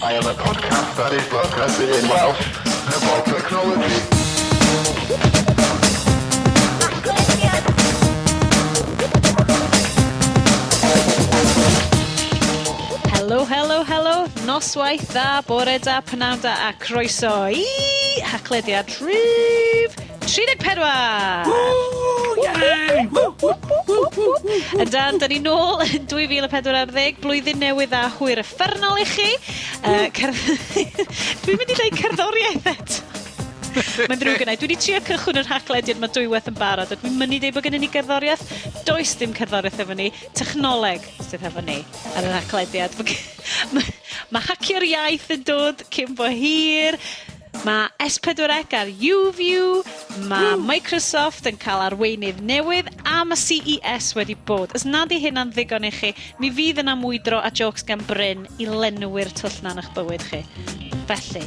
I am a podcast that is broadcasting in Welsh about technology. Helo, helo, helo, noswaith dda, bore da, pnawn da a croeso I haclediad rhif 34! Ydan, da ni nôl yn 2040, blwyddyn newydd a hwyr effernol I chi. Dwi'n mynd I dweud cerddoriaeth eto. Mae'n ddrwg yna. Dwi wedi trio cychwyn yr haclediad mae dwywaith yn barod. Dwi'n mynd I dweud bod gennym ni cerddoriaeth. Does dim cerddoriaeth efo ni. Technoleg sydd efo ni ar yr haclediad. Mae Hacio'r Iaith yn dod cyn bo hir. Mae S4C ar Youview. Mae Microsoft yn cael arweinydd newydd. A mae CES wedi bod. Os nad I hynna'n ddigon I chi, mi fydd yna mwydro a jocs gan Bryn I lenwi'r twll na'n eich bywyd chi. Felly,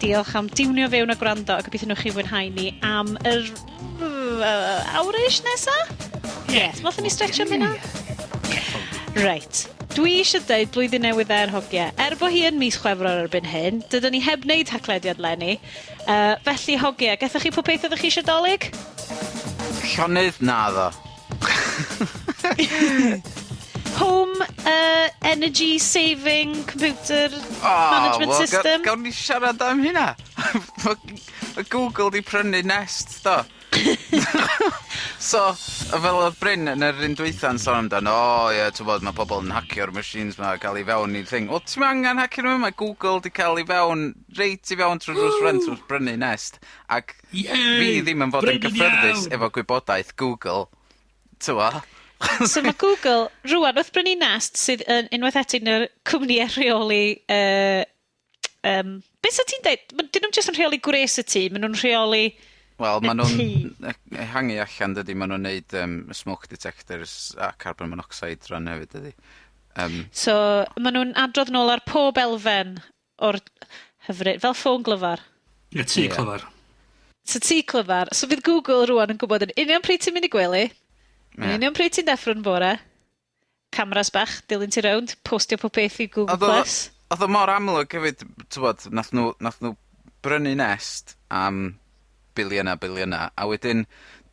diolch am diwnio fewn a gwrando a gobeithio nhw chi fwynhau ni am yr awr-ish nesa? Yes. Mothon ni stretch am hynna? Right. Dwi eisiau dweud blwyddyn newydd hogia. Bo hi yn mis Chwefror erbyn hyn, dydyn ni heb wneud haclediad lenni. Felly hogia, gethach chi pob peth ydych chi eisiau dolyg? Sioned na ddo. Home energy saving computer management system. Gawn ni siarad am hynna. Google di prynu Nest, do. So, fel oedd Bryn yn yr un dwytha'n sôn amdan, ti'n bod, mae pobl yn hacio'r machines ma cael ei fewn i'r thing. Wel, ti'n angen hacio nhw, mae Google di cael ei fewn, reit I fewn trwy'r rent wrth brynu Nest. Ac fi ddim yn fod yn gyffyrddus efo gwybodaeth Google. T'wa? So mae Google, rwan wrth brynu Nest sydd yn unwaith eto yn yr cwmni rheoli... beth sa ti'n dweud? Dyn nhw'n jyst yn rheoli gwres y tŷ, maen nhw'n rheoli... Wel, maen nhw'n hangu allan, dydy, maen nhw'n neud smoke detectors a carbon monoxide rhan hefyd, dydy. So, maen nhw'n adrodd nôl ar pob elfen o'r hyfryd, fel ffôn glyfar. Ie, tŷ clyfar. So, tŷ clyfar. So, fydd Google rwan yn gwybod yn union pryd ti'n mynd I gwely, yn union pryd ti'n deffro'n bore, cameras bach, dilyn ti rownd, postio pob beth I Google Plus. Oedd o mor amlwg hefyd, ti'n bod, nath nhw brynu Nest am biliyna, a wedyn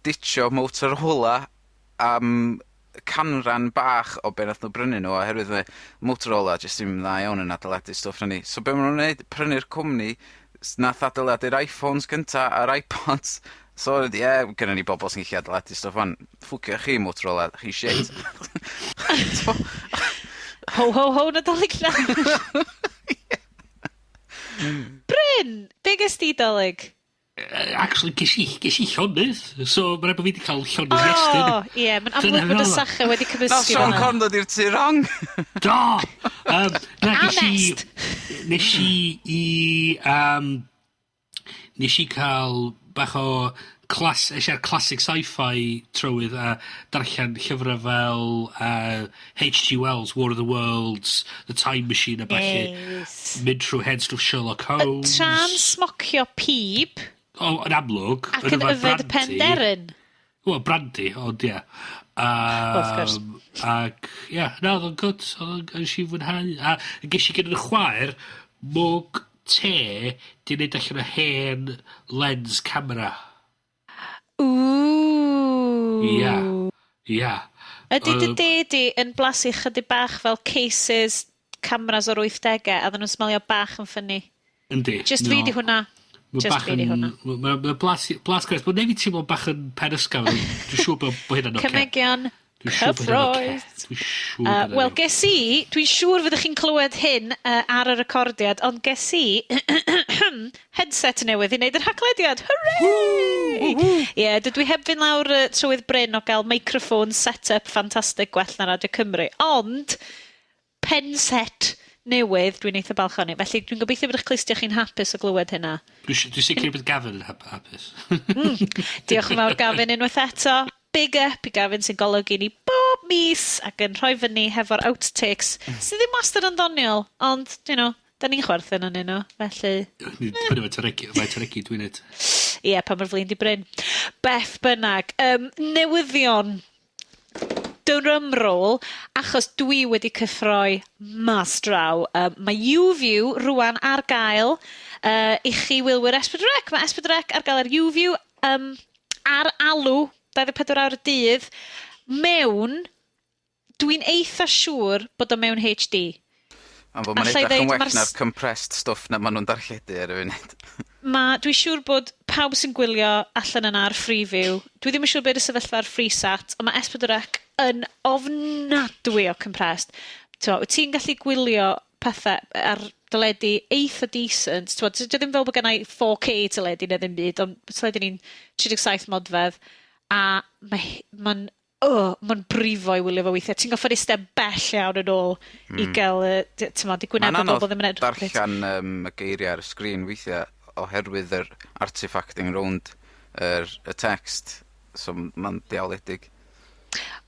ditio Motorola am canran bach o be nath nhw brynu nhw, oherwydd mae Motorola jyst ddim dda iawn yn adeiladu stwff rhywun. So be maen nhw'n neud, prynu'r cwmni nath adeiladu'r iPhones gynta a'r iPods. So, gynnu ni bobl sy'n gallu adeiladu stwff fan. Ffwcio chi Motorola, chi shit. Ho, ho, ho, nadolig na. Bryn, be ges di dolyg? Actually, ges I llonydd, so mae'n rhaid bod fi wedi cael llonydd Iestyn. Ie, mae'n amlwg bod y sacha wedi cymysgu Na, Sean Corn dod i'r tu rong. Do! Nest! Nes I cael bach o classic sci-fi trywydd a darllen llyfrau fel H.G. Wells, War of the Worlds, The Time Machine a balli. Yes. Mynd trwy head stuff Sherlock Holmes. Tra'n smocio pib. Yn amlwg. Ac yn yfed penderyn. Wel, brandy, ond ie. Of course. Ac, ie, na, oedd o'n good. Oedd o'n si fwynhau. A ges I gyda'r chwaer, mwg te, di wneud allan o hen lens camera. Ooh. Ia. Ydy dy dedi yn blasu chydig bach fel cases cameras o'r 80au a ddyn nhw'n smelio bach yn ffynnu. Yndi. Just fi di hwnna. Just fi di hwnna. Mae blas gres, bod nefyd teimlo bach yn pen ysgafn. Dwi'n siŵr bod hynna'n oce. Cymegion. Cyffroi'n. Wel, ges I, dwi'n siŵr fyddwch chi'n clywed hyn ar y recordiad, ond ges I headset newydd I wneud yr haclediad. Hooray! Ie, dwi heb fynd lawr trywydd Bryn o gael microphone set-up ffantastig gwell na Radio Cymru, ond pen set newydd dwi'n eitha balch o'n i. Felly dwi'n gobeithio bod eich clustio chi'n hapus o glywed hynna. Dwi'n sicr bydd Gavin yn hapus. Diolch yn fawr Gavin unwaith eto. Big up I Gavin sy'n golygu ni bob mis ac yn rhoi fyny hefo'r outtakes sydd ddim wastad yn ddoniol, ond, da ni'n chwerthin yn nhw, felly... Mae'n taregu dwi'n nid. Ie, pa mae'r flin di Bryn. Beth bynnag. Newyddion. Drumroll. achos dwi wedi cyffroi mas draw. Mae Youview rwan ar gael i chi wylwyr S4C. Mae S4C ar gael ar Youview ar alw 24 awr y dydd mewn, dwi'n eitha siŵr bod o mewn HD. Ond bod mae'n edrych yn well na'r compressed stuff na maen nhw'n darlledu ar y funud. Dwi'n siŵr bod pawb sy'n gwylio allan yna ar Freeview, dwi ddim yn siŵr beth y sefyllfa ar FreeSat, ond mae S4C yn ofnadwy o compressed. Wyt ti'n gallu gwylio pethau ar dyledu eitha decent. Dwi ddim fel bod gennau 4K dyledu neu ddim byd, ond dyledu ni'n 37 modfedd, a mae'n brifo i wylio fo weithiau. Ti'n goffod eistedd bell iawn yn ôl i gael, di gwyneb o bobl ddim yn edrych. Mae'n anodd darllen y geiriau ar y sgrin weithiau oherwydd yr artifacting rownd y text. So mae'n diawledig.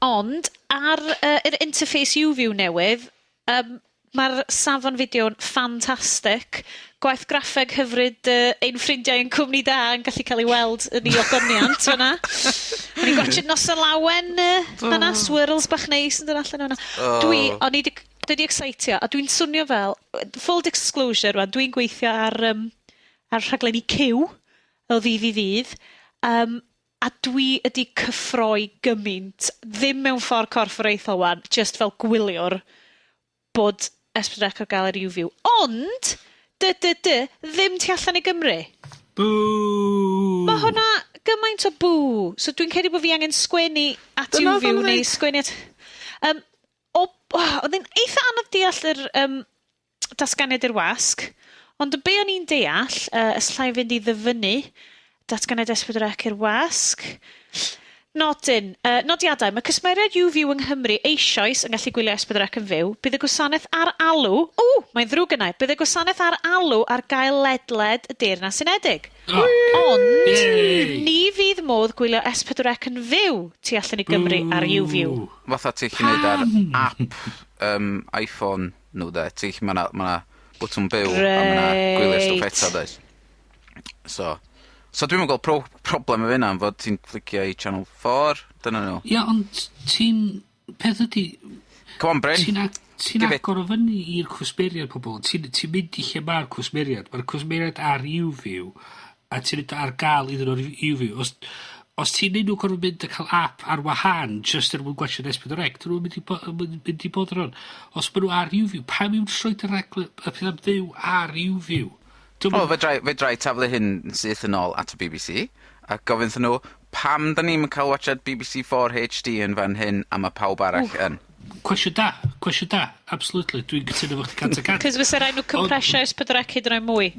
Ond, ar yr interface Youview newydd, mae'r safon fideo'n ffantastig. Gwaith graffeg hyfryd ein ffrindiau yn cwmni da yn gallu cael ei weld yn ei ogoniant fyna. O'n i'n gwachod nos y lawen fyna, swirls bach neis yn dod allan o'na. Dwi di excitio, a dwi'n swnio fel, full disclosure rwan, dwi'n gweithio ar rhaglenni Q, o ddydd i ddydd, a dwi ydi cyffroi gymaint, ddim mewn ffordd corfforaethol wan, just fel gwyliwr, bod S4C ar gael ar Youview. Ond, ddim tu allan i Gymru. Boo! Mae hwnna gymaint o boo. So dwi'n credu bod fi angen sgwennu at Youview neu sgwennu at... Oedd yn eitha anodd deall yr datganiad i'r wasg, ond be o'n i'n deall, ysllai fynd i ddyfynu, datganiad S4C i'r wasg. Nodiadau, mae cysmeiriad Youview yng Nghymru eisoes yn gallu gwylio S4C yn fyw. Bydd y gwasanaeth ar alw... mae'n ddrwg yna. Bydd y gwasanaeth ar alw ar gael ledled y Deyrnas Unedig. Ond, ni fydd modd gwylio S4C yn fyw tu allan i Gymru ar Youview. Fatha ti'n gwneud ar app iPhone nhw de. Ti'n ma' na bwtwm byw a ma' na gwylio stwff eto does. So dwi'n mynd gweld problem efo hynna, fod ti'n flicio i Channel 4, dyna nhw. Ia, ond ti'n... Peth ydi... Come on, Bryn. Ti'n agor o fyny i'r cwsmeriad pobl. Ti'n mynd i lle mae'r cwsmeriad. Mae'r cwsmeriad ar Youview, a ti'n mynd ar gael iddyn nhw'r Youview. Os ti'n neud nhw gorfod mynd a cael app ar wahan, just er mwyn gwachio S4C, dyn nhw'n mynd i bod ar hwn. Os maen nhw ar Youview, pam yw'n rhoi'r regl y peth am fyw ar Youview? Fedrai taflu hyn syth yn ôl at y BBC, a gofyn nhw, pam da ni'n cael watchad BBC 4 HD yn fan hyn, a mae pawb arall yn? Cwestiwn da, absolutely. Dwi'n gytuno fo chdi cant a cant. Cos fysa rai nhw compresio S4C hyd yn oed mwy.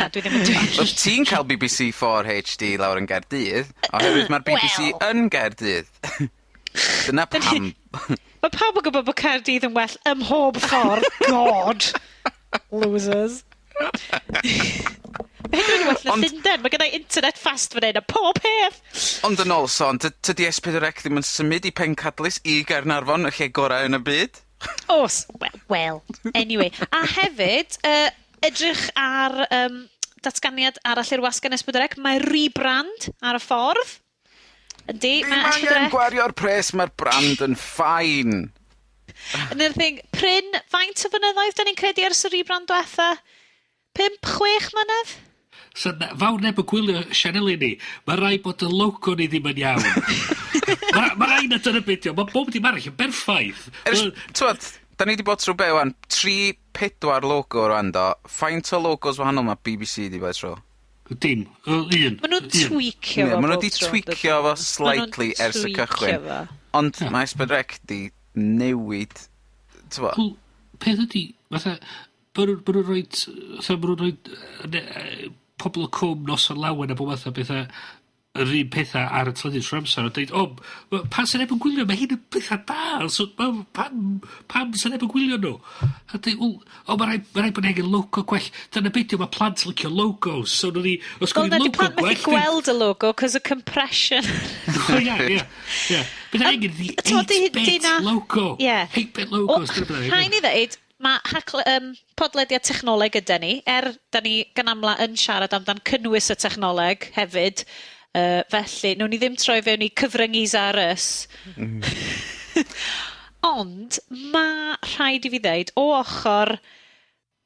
Na, dwi ddim yn dweud. Os ti'n cael BBC 4 HD lawr yn Gaerdydd, oherwydd mae'r BBC yn Gaerdydd. Dyna pam. Mae pawb yn gwybod bod Caerdydd yn well ym mhob ffordd. God. Losers. Mae hyn yn well na Llundain. Mae gennau internet fast fan hyn a pob peth. Ond yn ôl son, tydi S4C ddim yn symud i Pencadlys i Gaernarfon y lle gorau yn y byd? Well, anyway. A hefyd, edrych ar datganiad arall i'r wasg yn S4C, mae rebrand ar y ffordd. Ydy, mae S4C... Mae'n gwario'r pres, mae'r brand yn ffain. Yn yr thing, Bryn, faint o fynyddoedd da ni'n credu ers y rebrand diwetha? 5-6 mlynedd? So, fawr neb yn gwylio Sianeli ni. Mae rai bod y logo ni ddim yn iawn. Mae rai na dyna beth. Mae bob di marach yn berffaith. Twyd, da ni wedi bod trwy be wan, 3-4 logo rwan do. Faint o logos wahanol mae BBC di bod tro? Dim, un. Maen nhw'n tweakio fo. Maen nhw wedi tweakio fo slightly ers y cychwyn. Ond mae S4C di newid. Peth ydi, fatha... Maen nhw'n rhoi pobl o cwm nos o lawen a bod fatha bethau yr un pethau ar y teledu trwy amser a dweud, pan sy'n neb yn gwylio, mae hyn yn pethau da, so pam sy'n neb yn gwylio nhw? A dweud, mae rai bod egen logo gwell, dyna beth yw, mae plant licio logos, so nhw'n ni, os gwneud logo gwell... Wel, methu gweld y logo, cos y compression. Ie. Bydd egen the 8-bit logo. 8-bit logos. Rhaid i ddeud, mae podlediad technoleg yda ni, da ni gan amla yn siarad amdan cynnwys y technoleg hefyd, felly, nhw'n ni ddim troi fewn i cyfryngis ar ys. Ond, mae rhaid I fi ddeud, o ochr...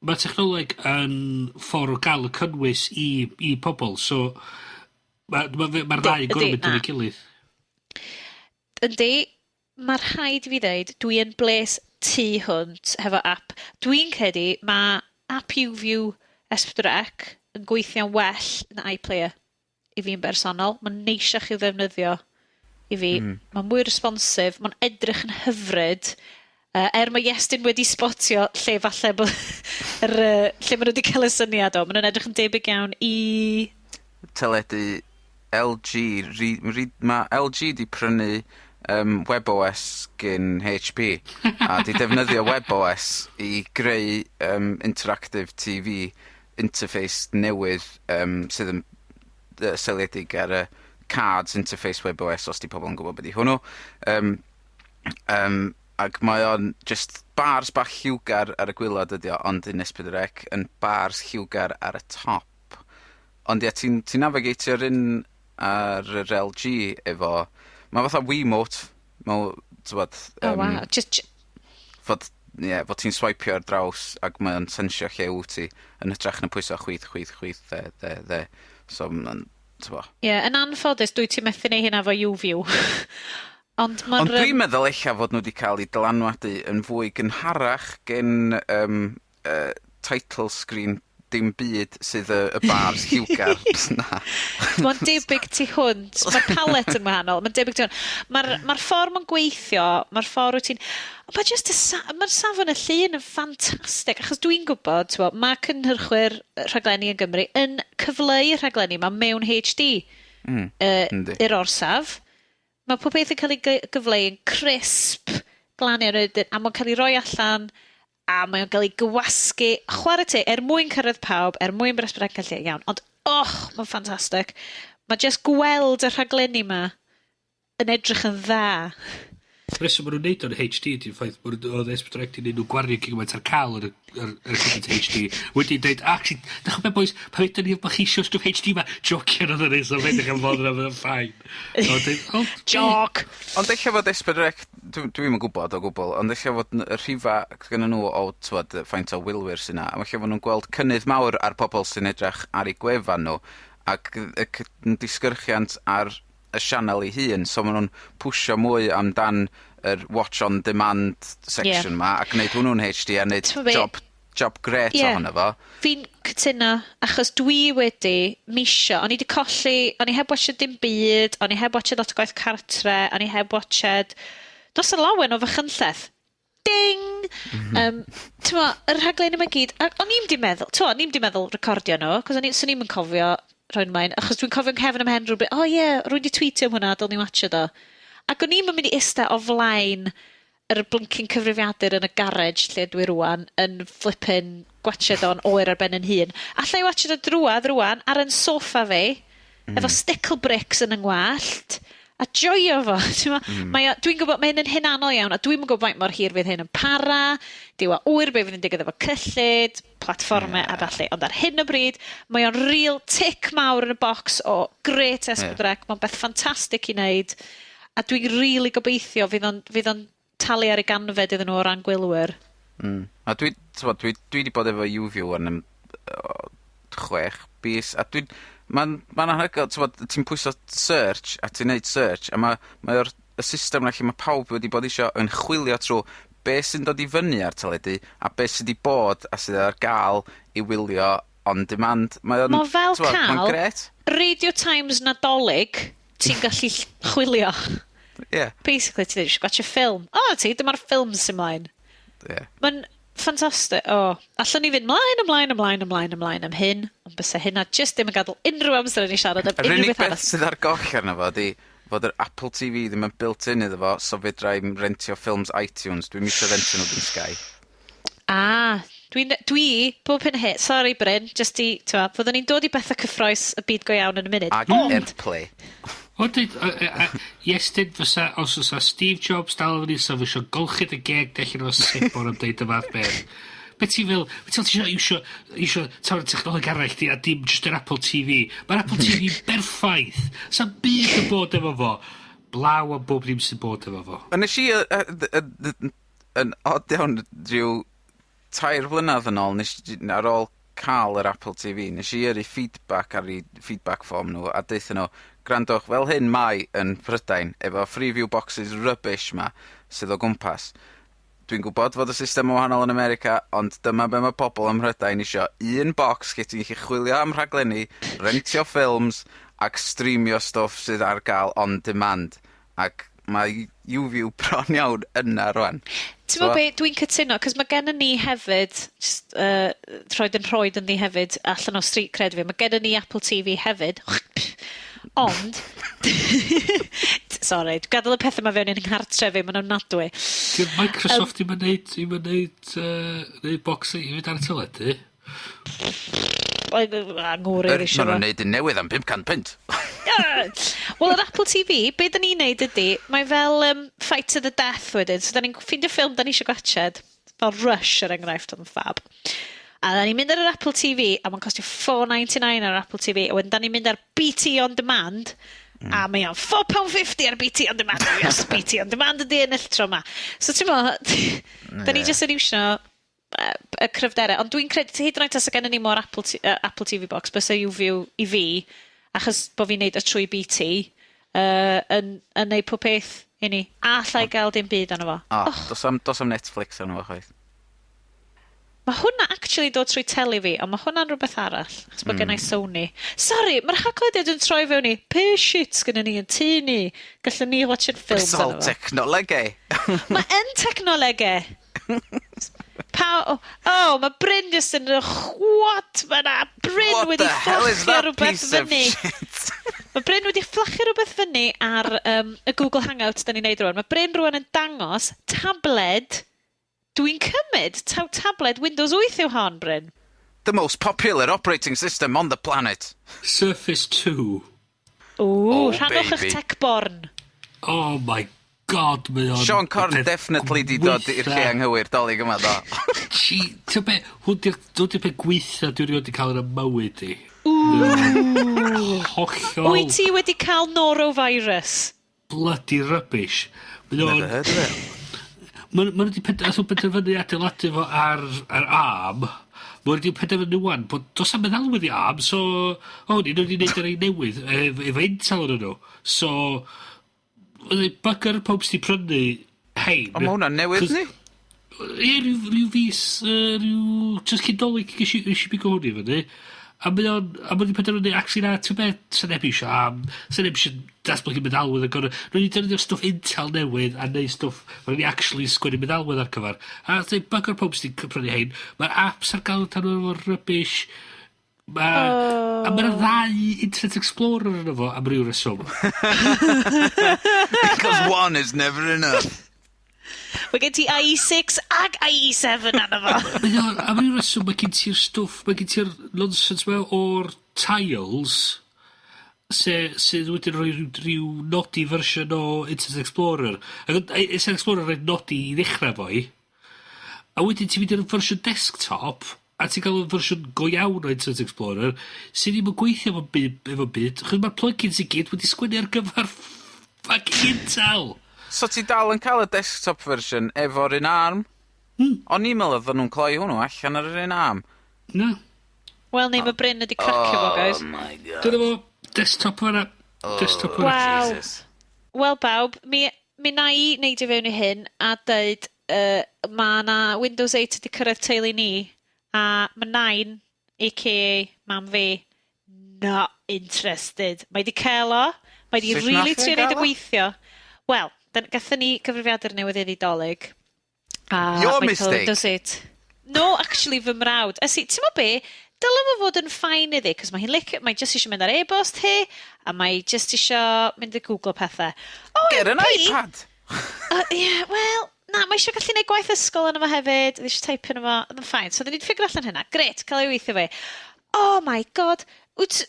Mae technoleg yn ffordd o gael y cynnwys i pobl, so mae'r ddau gorfod yn ei gilydd. Yndi, mae rhaid I fi ddeud, dwi yn bles tu hwnt hefo app. Dwi'n credu mae app Youview S4C yn gweithio'n well na iPlayer I fi'n bersonol. Mae'n neisiach i'w ddefnyddio I fi. Mae'n mwy responsif, mae'n edrych yn hyfryd. Mae Iestyn wedi spotio lle falle lle maen nhw wedi cael y syniad o. Maen nhw'n edrych yn debyg iawn I... Teledu LG. Mae LG di prynu WebOS gyn HP a di defnyddio WebOS I greu interactive TV interface newydd sydd yn seiliedig ar y cards interface WebOS os di pobl yn gwybod beth I hwnnw. Ac mae o'n just bars bach lliwgar ar y gwylod ydi o, ond yn S4C yn bars lliwgar ar y top. Ond ia, ti'n navigatio'r un ar yr LG efo... Mae fatha Wiimote. Fod ti'n swipio ar draws ac mae'n sensio lle wyt ti yn hytrach na pwyso chwyth, dde. So, yn anffodus, dwi ti methu neu hynna fo Youview. Ond dwi'n meddwl eich fod nhw wedi cael ei dylanwadu yn fwy gynharach gen title screen dim byd sydd y bars lliwgar. Mae'n debyg tu hwnt. Mae'r palet yn wahanol. Mae'n debyg tu hwnt. Mae'r ffordd mae'n gweithio, mae'r ffordd wyt ti'n... Mae'r safon y llun yn ffantastig, achos dwi'n gwybod, mae cynhyrchwyr rhaglenni yn Gymru yn cyfleu rhaglenni mae mewn HD i'r orsaf. Mae pob beth yn cael ei gyfleu yn crisp, glanu ar ydyn, a mae'n cael ei roi allan... a mae'n cael ei gywasgu, chwarae te, mwyn cyrraedd pawb, mwyn bresbrec gallu iawn, ond mae'n ffantastig. Mae just gweld y rhaglenni yma yn edrych yn dda. Reswm maen nhw'n neud o'n HD, di'n ffaith, oedd S4C di neud nhw gwario gymaint ar cael yr cymaint HD. Wedi dweud, actually, dach chi'n boys, pa wedyn ni bach eisiau stwff HD ma, jocian oedd yn ei, so fedrych yn fod yn ffain. Joc! Ond eich fod S4C, dwi'n gwybod o gwbl, ond eich fod y rhifa gyda nhw o ffaint o wilwyr sy'n na, a eich fod nhw'n gweld cynnydd mawr ar pobl sy'n edrych ar ei gwefan nhw, ac yn disgyrchiant ar y sianel ei hun, so maen nhw'n pwysio mwy amdan yr watch on demand section ma, ac wneud hwnnw'n HD a wneud job gret ohono fo. Fi'n cytuno, achos dwi wedi misio, o'n i wedi colli, o'n i heb watched dim byd, o'n i heb watched lot o gwaith cartre, o'n i heb watched dos y lawen o fychynlleth. Ding! Yr rhaglen yma gyd, o'n i'n di meddwl recordio nhw, cos o'n i'n cofio rhoi'n maen, achos dwi'n cofio'n cefn am hen rhywbeth, rwy'n di tweetio am hwnna, dyl ni watcho do. Ac o'n i'n mynd I ista o flaen yr blinking cyfrifiadur yn y garage lle dwi rwan, yn flippin gwatched o'n oer ar ben yn hun. Alla I watched o drwad rwan ar yn soffa fi, efo stickle bricks yn yngwallt, a joio fo. Dwi'n gwybod, mae hyn yn hunanol iawn, a dwi'n gwybod faint mor hir fydd hyn yn para, diwa wyr be fydd yn digwydd efo cyllid, platfformau a falle, ond ar hyn o bryd, mae o'n real tic mawr yn y bocs o gret S4C, mae'n beth ffantastig I wneud, a dwi'n really gobeithio fydd o'n talu ar ei ganfed iddyn nhw o ran gwylwyr. A dwi wedi bod efo Youview yn 6 bis, a Mae'n anhygoel, ti'n pwyso search, a ti'n neud search, a mae'r system na lle mae pawb wedi bod eisiau yn chwilio trwy beth sy'n dod I fyny ar teledu, a beth sydd wedi bod, a sydd ar gael I wylio on demand. Mae fel cael Radio Times Nadolig, ti'n gallu chwilio. Basically, ti'n dweud, gwach y ffilm. Dyma'r ffilm sy'n mlaen. Mae'n ffantastig. Allwn ni fynd ymlaen am hyn, ond bysa hynna just ddim yn gadael unrhyw amser yn ei siarad am unrhyw beth arall. Yr unig beth sydd ar goll arno fo di fod yr Apple TV ddim yn built-in iddo fo, so fedrai'm rentio ffilms iTunes. Dwi'n misio rentio nhw dyn Sky. Dwi, bob hyn hit, sorry Bryn, just fyddwn ni'n dod I bethau cyffroes y byd go iawn yn y munud. Ag Airplay. Iestyn fysa, os oes Steve Jobs dal yn isa, fysio golchyd y geg dechrau o sip o'r ymdeud y fath beth. Beth ti'n fel, isio tawn technoleg arall di, a dim just yr Apple TV. Mae'r Apple TV berffaith. Sa'n byd yn bod efo fo. blaw am bob dim sy'n bod efo fo. A nes i yn odd iawn rhyw 3 blynedd yn ôl, ar ôl cael yr Apple TV, nes i yrru feedback ar ei feedback form nhw, a deithio nhw, grandwch, fel hyn mai yn Prydain, efo freeview boxes rubbish ma, sydd o gwmpas. Dwi'n gwybod fod y system yn wahanol yn America, ond dyma be mae pobl ym Mhrydain isio. Un box lle ti'n gallu chwilio am rhaglenni, rentio ffilms, ac streamio stwff sydd ar gael on demand. Ac mae Youview bron iawn yna rwan. Ti'n meddwl be, dwi'n cytuno, cos mae gen ni hefyd, just, troed yn rhoi yn ni hefyd, allan o street cred fi, mae gen ni Apple TV hefyd, ond, sorry, dwi'n gadael y pethau mae fewn i'n nghartre fi, maen nhw'n nadwy. Di'r Microsoft i'n neud box i fynd ar y teledu? Angwr i'r isio Maen nhw'n neud yn newydd am 500 pint. Wel, yr Apple TV, be da ni'n neud ydy, mae fel Fight to the Death wedyn, so da ni'n ffindio ffilm da ni eisiau gwachod, fel Rush er enghraifft o'n fab. A da ni'n mynd ar yr Apple TV, a mae'n costio $4.99 ar Apple TV, a wedyn da ni'n mynd ar BT On Demand, a mae o'n £4.50 ar BT On Demand. Yes, BT On Demand ydy ennill tro ma. So ti'n meddwl, da ni jyst yn iwsio y cryfderau, ond dwi'n credu, hyd yn oed os gen ni mor Apple TV box, bys y Youview i fi, achos bod fi'n neud y trwy BT, yn neud pob peth i ni. A llai gael dim byd anna fo. Dos am Netflix anna fo, chwaith. Mae hwnna actually dod trwy teli fi, ond mae hwnna'n rhywbeth arall. Chos bod gennau Sony. Sorry, mae'r haglediad yn troi fewn i, pe shit gynnu ni yn tu ni. Gallwn ni watching ffilms anna fo. It's all technolegau. Mae yn technolegau. Mae Bryn just yn what? Mae na Bryn wedi fflachio rhywbeth fyny. Mae Bryn wedi fflachio rhywbeth fyny ar y Google Hangout da ni'n neud rwan. Mae Bryn rwan yn dangos tabled. Dwi'n cymryd tablet Windows 8 yw hon, Bryn. The most popular operating system on the planet. Surface 2. Rhannwch eich tech-born. Oh my god, mae o'n... Sean Corn definitely di dod i'r lle anghywir dolyg yma do. Ti'n be, hwn di'r pe gweitha dwi'n rhywbeth i cael yn y mywyd i. Hollol. Wyt ti wedi cael norovirus? Bloody rubbish. Never heard of it. Mae wedi penderfynu adeiladu fo ar arm. Mae wedi penderfynu wan, bod dos am meddalwedd i arm, so... ni wedi gwneud yr ein newydd, efo intel yn nhw. So... Bugger pob sy'n prynu hein. O, mae hwnna'n newydd ni? Ie, rhyw fus, just cyn dolyg eisiau bigo hwnni fyny. A mae wedi penderfynu actually na, ti'n beth, sy'n neb eisiau datblygu meddalwedd yn gorau. Rwy'n ni defnyddio stwff intel newydd a neud stwff rwy'n ni actually sgwennu meddalwedd ar cyfer. A dweud bugger pob sy'n prynu hein. Mae'r apps ar gael tan o'r rubbish. A mae'r 2 Internet Explorer yn efo am ryw reswm. Because one is never enough. Mae gen ti IE6 ag IE7 anna fo. Am ryw reswm, mae gen ti'r stwff, mae gen ti'r nonsense mewn o'r tiles, sydd wedyn rhoi rhyw nodi fersiwn o Internet Explorer. Internet Explorer rhaid nodi i ddechrau fo'i. A wedyn ti'n mynd i'r fersiwn desktop, a ti'n cael y fersiwn go iawn o Internet Explorer, sydd ddim yn gweithio efo byd, chos mae'r plugins i gyd wedi sgwennu ar gyfer fucking Intel. So ti dal yn cael y desktop version efo'r un arm? O'n i'n meddwl oedden nhw'n cloi hwnnw allan ar yr un arm. No. Wel, neu mae Bryn wedi cracio fo, guys. Oh my god. Dyna fo, desktop fan'na. Desktop fan'na. Wow. Wel, bawb, mi na i neud i fewn i hyn a dweud mae na Windows 8 wedi cyrraedd teulu ni a mae nain, a.k.a. mam fi, not interested. Mae di cael o, mae di Sut really nath trio e neud y gael o? gweithio. Wel, gatho ni gyfrifiadur newydd i dolyg. Your mistake. Windows 8. No, actually, fy mrawd. Ti'n mo be? Dylai fo fod yn ffain iddi, cos mae hi'n licio, mae just eisiau mynd ar e-bost hi, a mae just eisiau mynd i Google pethau. Get an iPad! Wel, na, mae eisiau gallu gwneud gwaith ysgol yn efo hefyd, eisiau typio yn efo, yn ffain. So, dyn ni'n ffigur allan hynna. Gret, cael ei weithio fe. Oh my god, os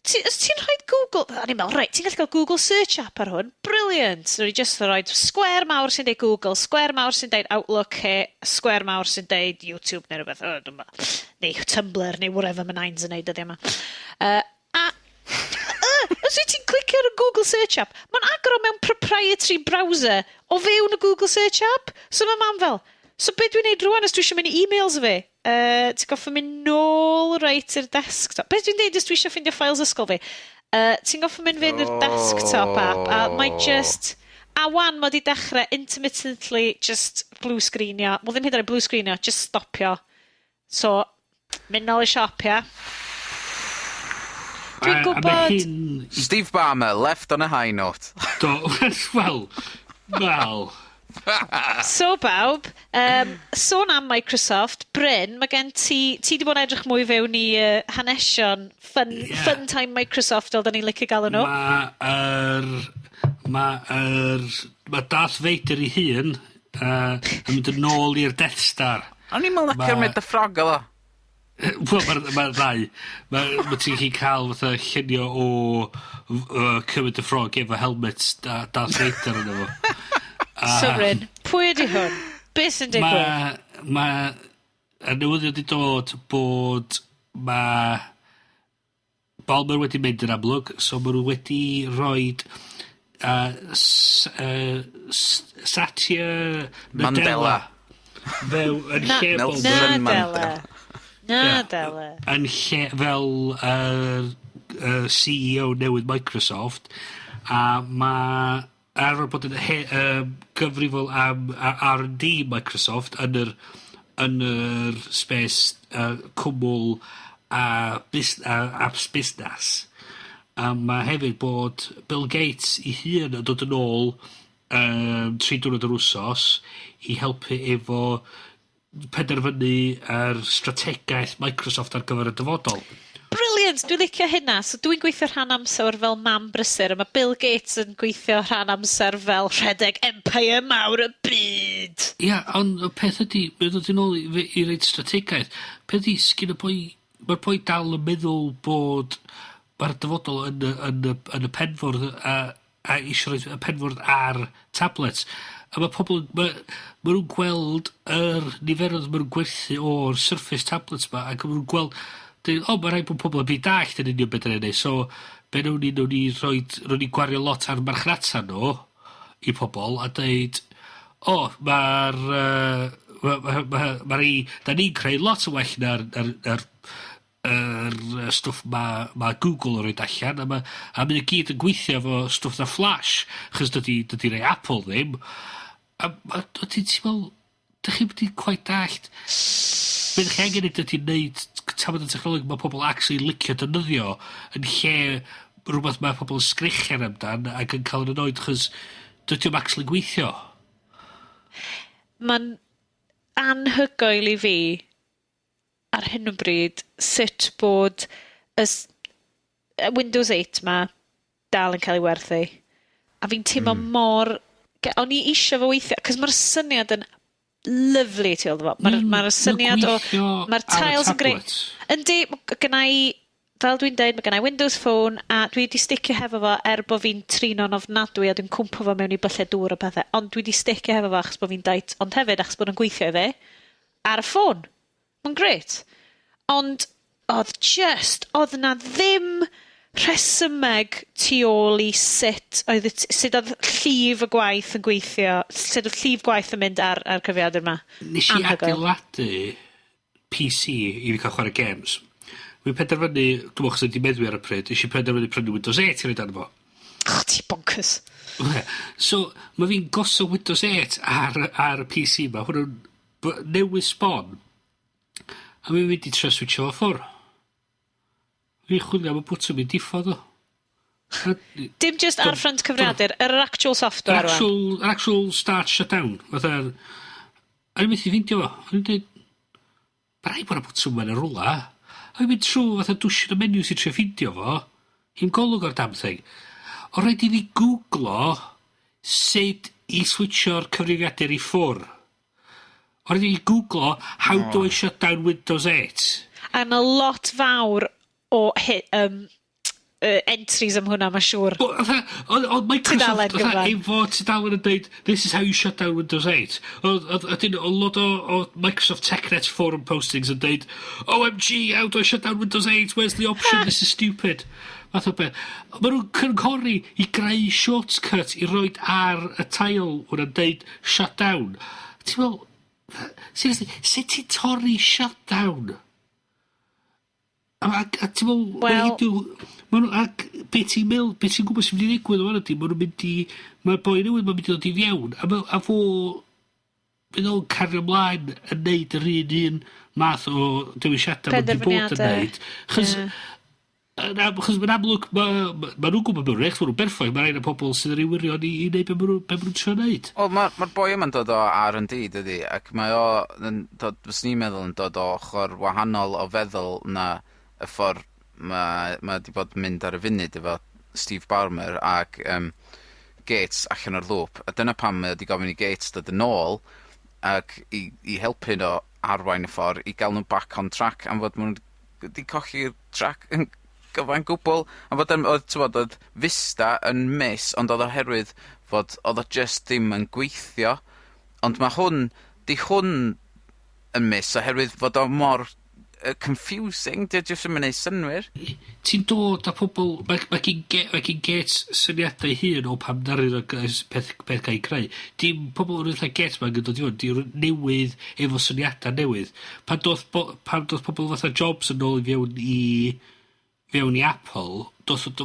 ti'n rhoi Google... O'n i'n meddwl, reit, ti'n gallu cael Google Search app ar hwn. Brilliant. Rwy'n just rhoi sgwêr mawr sy'n deud Google, sgwêr mawr sy'n deud Outlook, sgwêr mawr sy'n deud YouTube neu rhywbeth. Neu Tumblr, neu whatever mae nains yn neud ydi yma. Os wyt ti'n clicio clicio'r Google Search App, mae'n agor o mewn proprietary browser o fewn y Google Search App. So mae mam fel, so beth dwi'n neud rwan os dwi eisiau mynd i e-mails fi? Ti'n goffa mynd nôl reit i'r desktop. Beth dwi'n neud os dwi eisiau ffindio files ysgol fi? Ti'n goffa mynd fynd i'r desktop app, a mae just... A wan mae di dechrau intermittently just blue screenio. Wel ddim hyd yn oed blue screenio, just stopio. So, mynd nôl i siopio. Dwi'n gwybod... Steve Ballmer, left on a high note. Do, wel. So, bawb, sôn am Microsoft, Bryn, mae gen ti di bod yn edrych mwy fewn i hanesion fun time Microsoft, fel da ni'n licio galw nhw. Mae Darth Vader ei hun yn mynd yn ôl i'r Death Star. O'n i'n meddwl na Kermit the Frog o. Wel, mae'r ddau. Mae ti'n gallu cael fatha llunio o Kermit the Frog efo helmet Darth Vader yn efo. So, Bryn, pwy ydi hwn? Beth sy'n digwydd? Y newyddion wedi dod bod Balmer wedi mynd yn amlwg, so maen nhw wedi rhoi Satya Nadella yn lle yn lle fel CEO newydd Microsoft, a mae ar bod yn gyfrifol am R&D Microsoft yn yr space cwmwl a apps busnes. A mae hefyd bod Bill Gates ei hun yn dod yn ôl 3 diwrnod yr wsos i helpu efo penderfynu yr strategaeth Microsoft ar gyfer y dyfodol. Brilliant, dwi'n licio hynna. So dwi'n gweithio rhan amser fel mam brysur, a mae Bill Gates yn gweithio rhan amser fel rhedeg empire mawr y byd. Ia, ond y peth ydi, mae'n dod yn ôl i reid strategaeth. Peth ydi, sgyn y boi, mae'r boi dal yn meddwl bod mae'r dyfodol yn y penfwrdd a eisiau rhoi y penfwrdd ar tablets. A mae pobl, mae nhw'n gweld yr niferoedd mae nhw'n gwerthu o'r Surface tablets ma, ac mae nhw'n gweld, mae rhaid bod pobl yn byd dallt yn union beth yn ei. So, be nhw'n ni gwario lot ar marchnata nhw i pobl a dweud, da ni'n creu lot o well na'r stwff ma Google yn rhoi allan, a mae'n gyd yn gweithio efo stwff na Flash, chys dydy rei Apple ddim. A ti'n meddwl, dych chi wedi quite dallt, beth chi angen ydy wneud tafod y technoleg mae pobl actually licio dynyddio yn lle rhywbeth mae pobl yn sgrichian amdan ac yn cael yn oed, chys dydy o'n actually gweithio. Mae'n anhygoel i fi ar hyn o bryd sut bod Windows 8 ma dal yn cael ei werthu. A fi'n teimlo mor... O'n i eisiau fo weithio, cos mae'r syniad yn lyflu ti oedd efo. Mae'r syniad o... Mae'r tiles yn greu. Yndi, gynnau, fel dwi'n dweud, mae gynnau Windows Phone, a dwi wedi sticio hefo fo bod fi'n trino'n ofnadwy a dwi'n cwmpo fo mewn i bylle dŵr o bethau. Ond dwi wedi sticio hefo fo achos bod fi'n dweud, ond hefyd achos bod yn gweithio i fe ar y ffôn. Mae'n gret. Ond oedd na ddim rhesymeg tu ôl i sut oedd llif y gwaith yn gweithio, sut oedd llif gwaith yn mynd ar cyfriadur yma. Nes i adeiladu PC i fi cael chwarae games. Fi'n penderfynu, dwi'n meddwl chos ydi meddwi ar y pryd, nes i penderfynu prynu Windows 8 i roed arno fo. Ti bonkers. So, mae fi'n gosod Windows 8 ar y PC ma. Hwnnw'n newydd sbon. A mi'n mynd i trio switcho fo ffwr. Fi'n chwilio am y bwtwm i diffodd o. Dim just ar ffrant cyfriadur, yr actual software rwan. Yr actual start shutdown. Fatha, a ni'n mynd i ffindio fo. A ni'n dweud, mae rai bod y bwtwm yn y rwla. A ni'n mynd trwy fatha dwysyn y menu sy'n trio ffindio fo. Hi'n golwg o'r damn thing. O rhaid i fi googlo sut i switcho'r cyfrifiadur i ffwr. O rhaid i fi googlo how do I shut down Windows 8. A yna lot fawr o entries am hwnna, mae'n siŵr. Ond Microsoft, efo tudalen yn dweud, this is how you shut down Windows 8. Oedd lot o Microsoft TechNet forum postings yn dweud, OMG, how do I shut down Windows 8? Where's the option? This is stupid. Fath o beth. Mae nhw'n cynghori i greu shortcut i roed ar y tail hwnna'n deud shut down. Ti'n meddwl, seriously, sut ti'n torri shut down? A ti'n meddwl, ac beth ti'n gwybod sy'n mynd i ddigwydd o'n ydy, mae'r boi newydd mae'n mynd i ddod i fiewn, a fo, fydd o'n cario ymlaen yn neud yr un math o dewisiadau mae'n di bod yn neud. Chos mae'n amlwg, mae nhw'n gwybod mewn rech, mae'n berffaith, mae'n rhaid y pobl sydd yn ei wirion i wneud be maen nhw'n trio wneud. Wel, mae'r boi yma'n dod o R&D, dydy, ac mae o, fys ni'n meddwl, yn dod o ochr wahanol o feddwl na y ffordd mae di bod yn mynd ar y funud efo Steve Ballmer ac Gates allan o'r lŵp. A dyna pam mae di gofyn i Gates dod yn ôl ac i helpu nhw arwain y ffordd i gael nhw back on track am fod nhw'n di colli'r track yn gyfa'n gwbl. Am fod oedd Vista yn miss, ond oedd oherwydd fod oedd o just ddim yn gweithio. Ond mae hwn yn miss oherwydd fod o mor confusing, dyd jyst yn mynd i synwyr. Ti'n dod â pobl, mae gyn Gates syniadau hun o pam ddarin o peth gael ei creu. Dim pobl yn rhywbeth Gates mae'n dod i fod, di'r newydd efo syniadau newydd. Pan doth pobl fatha Jobs yn ôl fewn i Apple,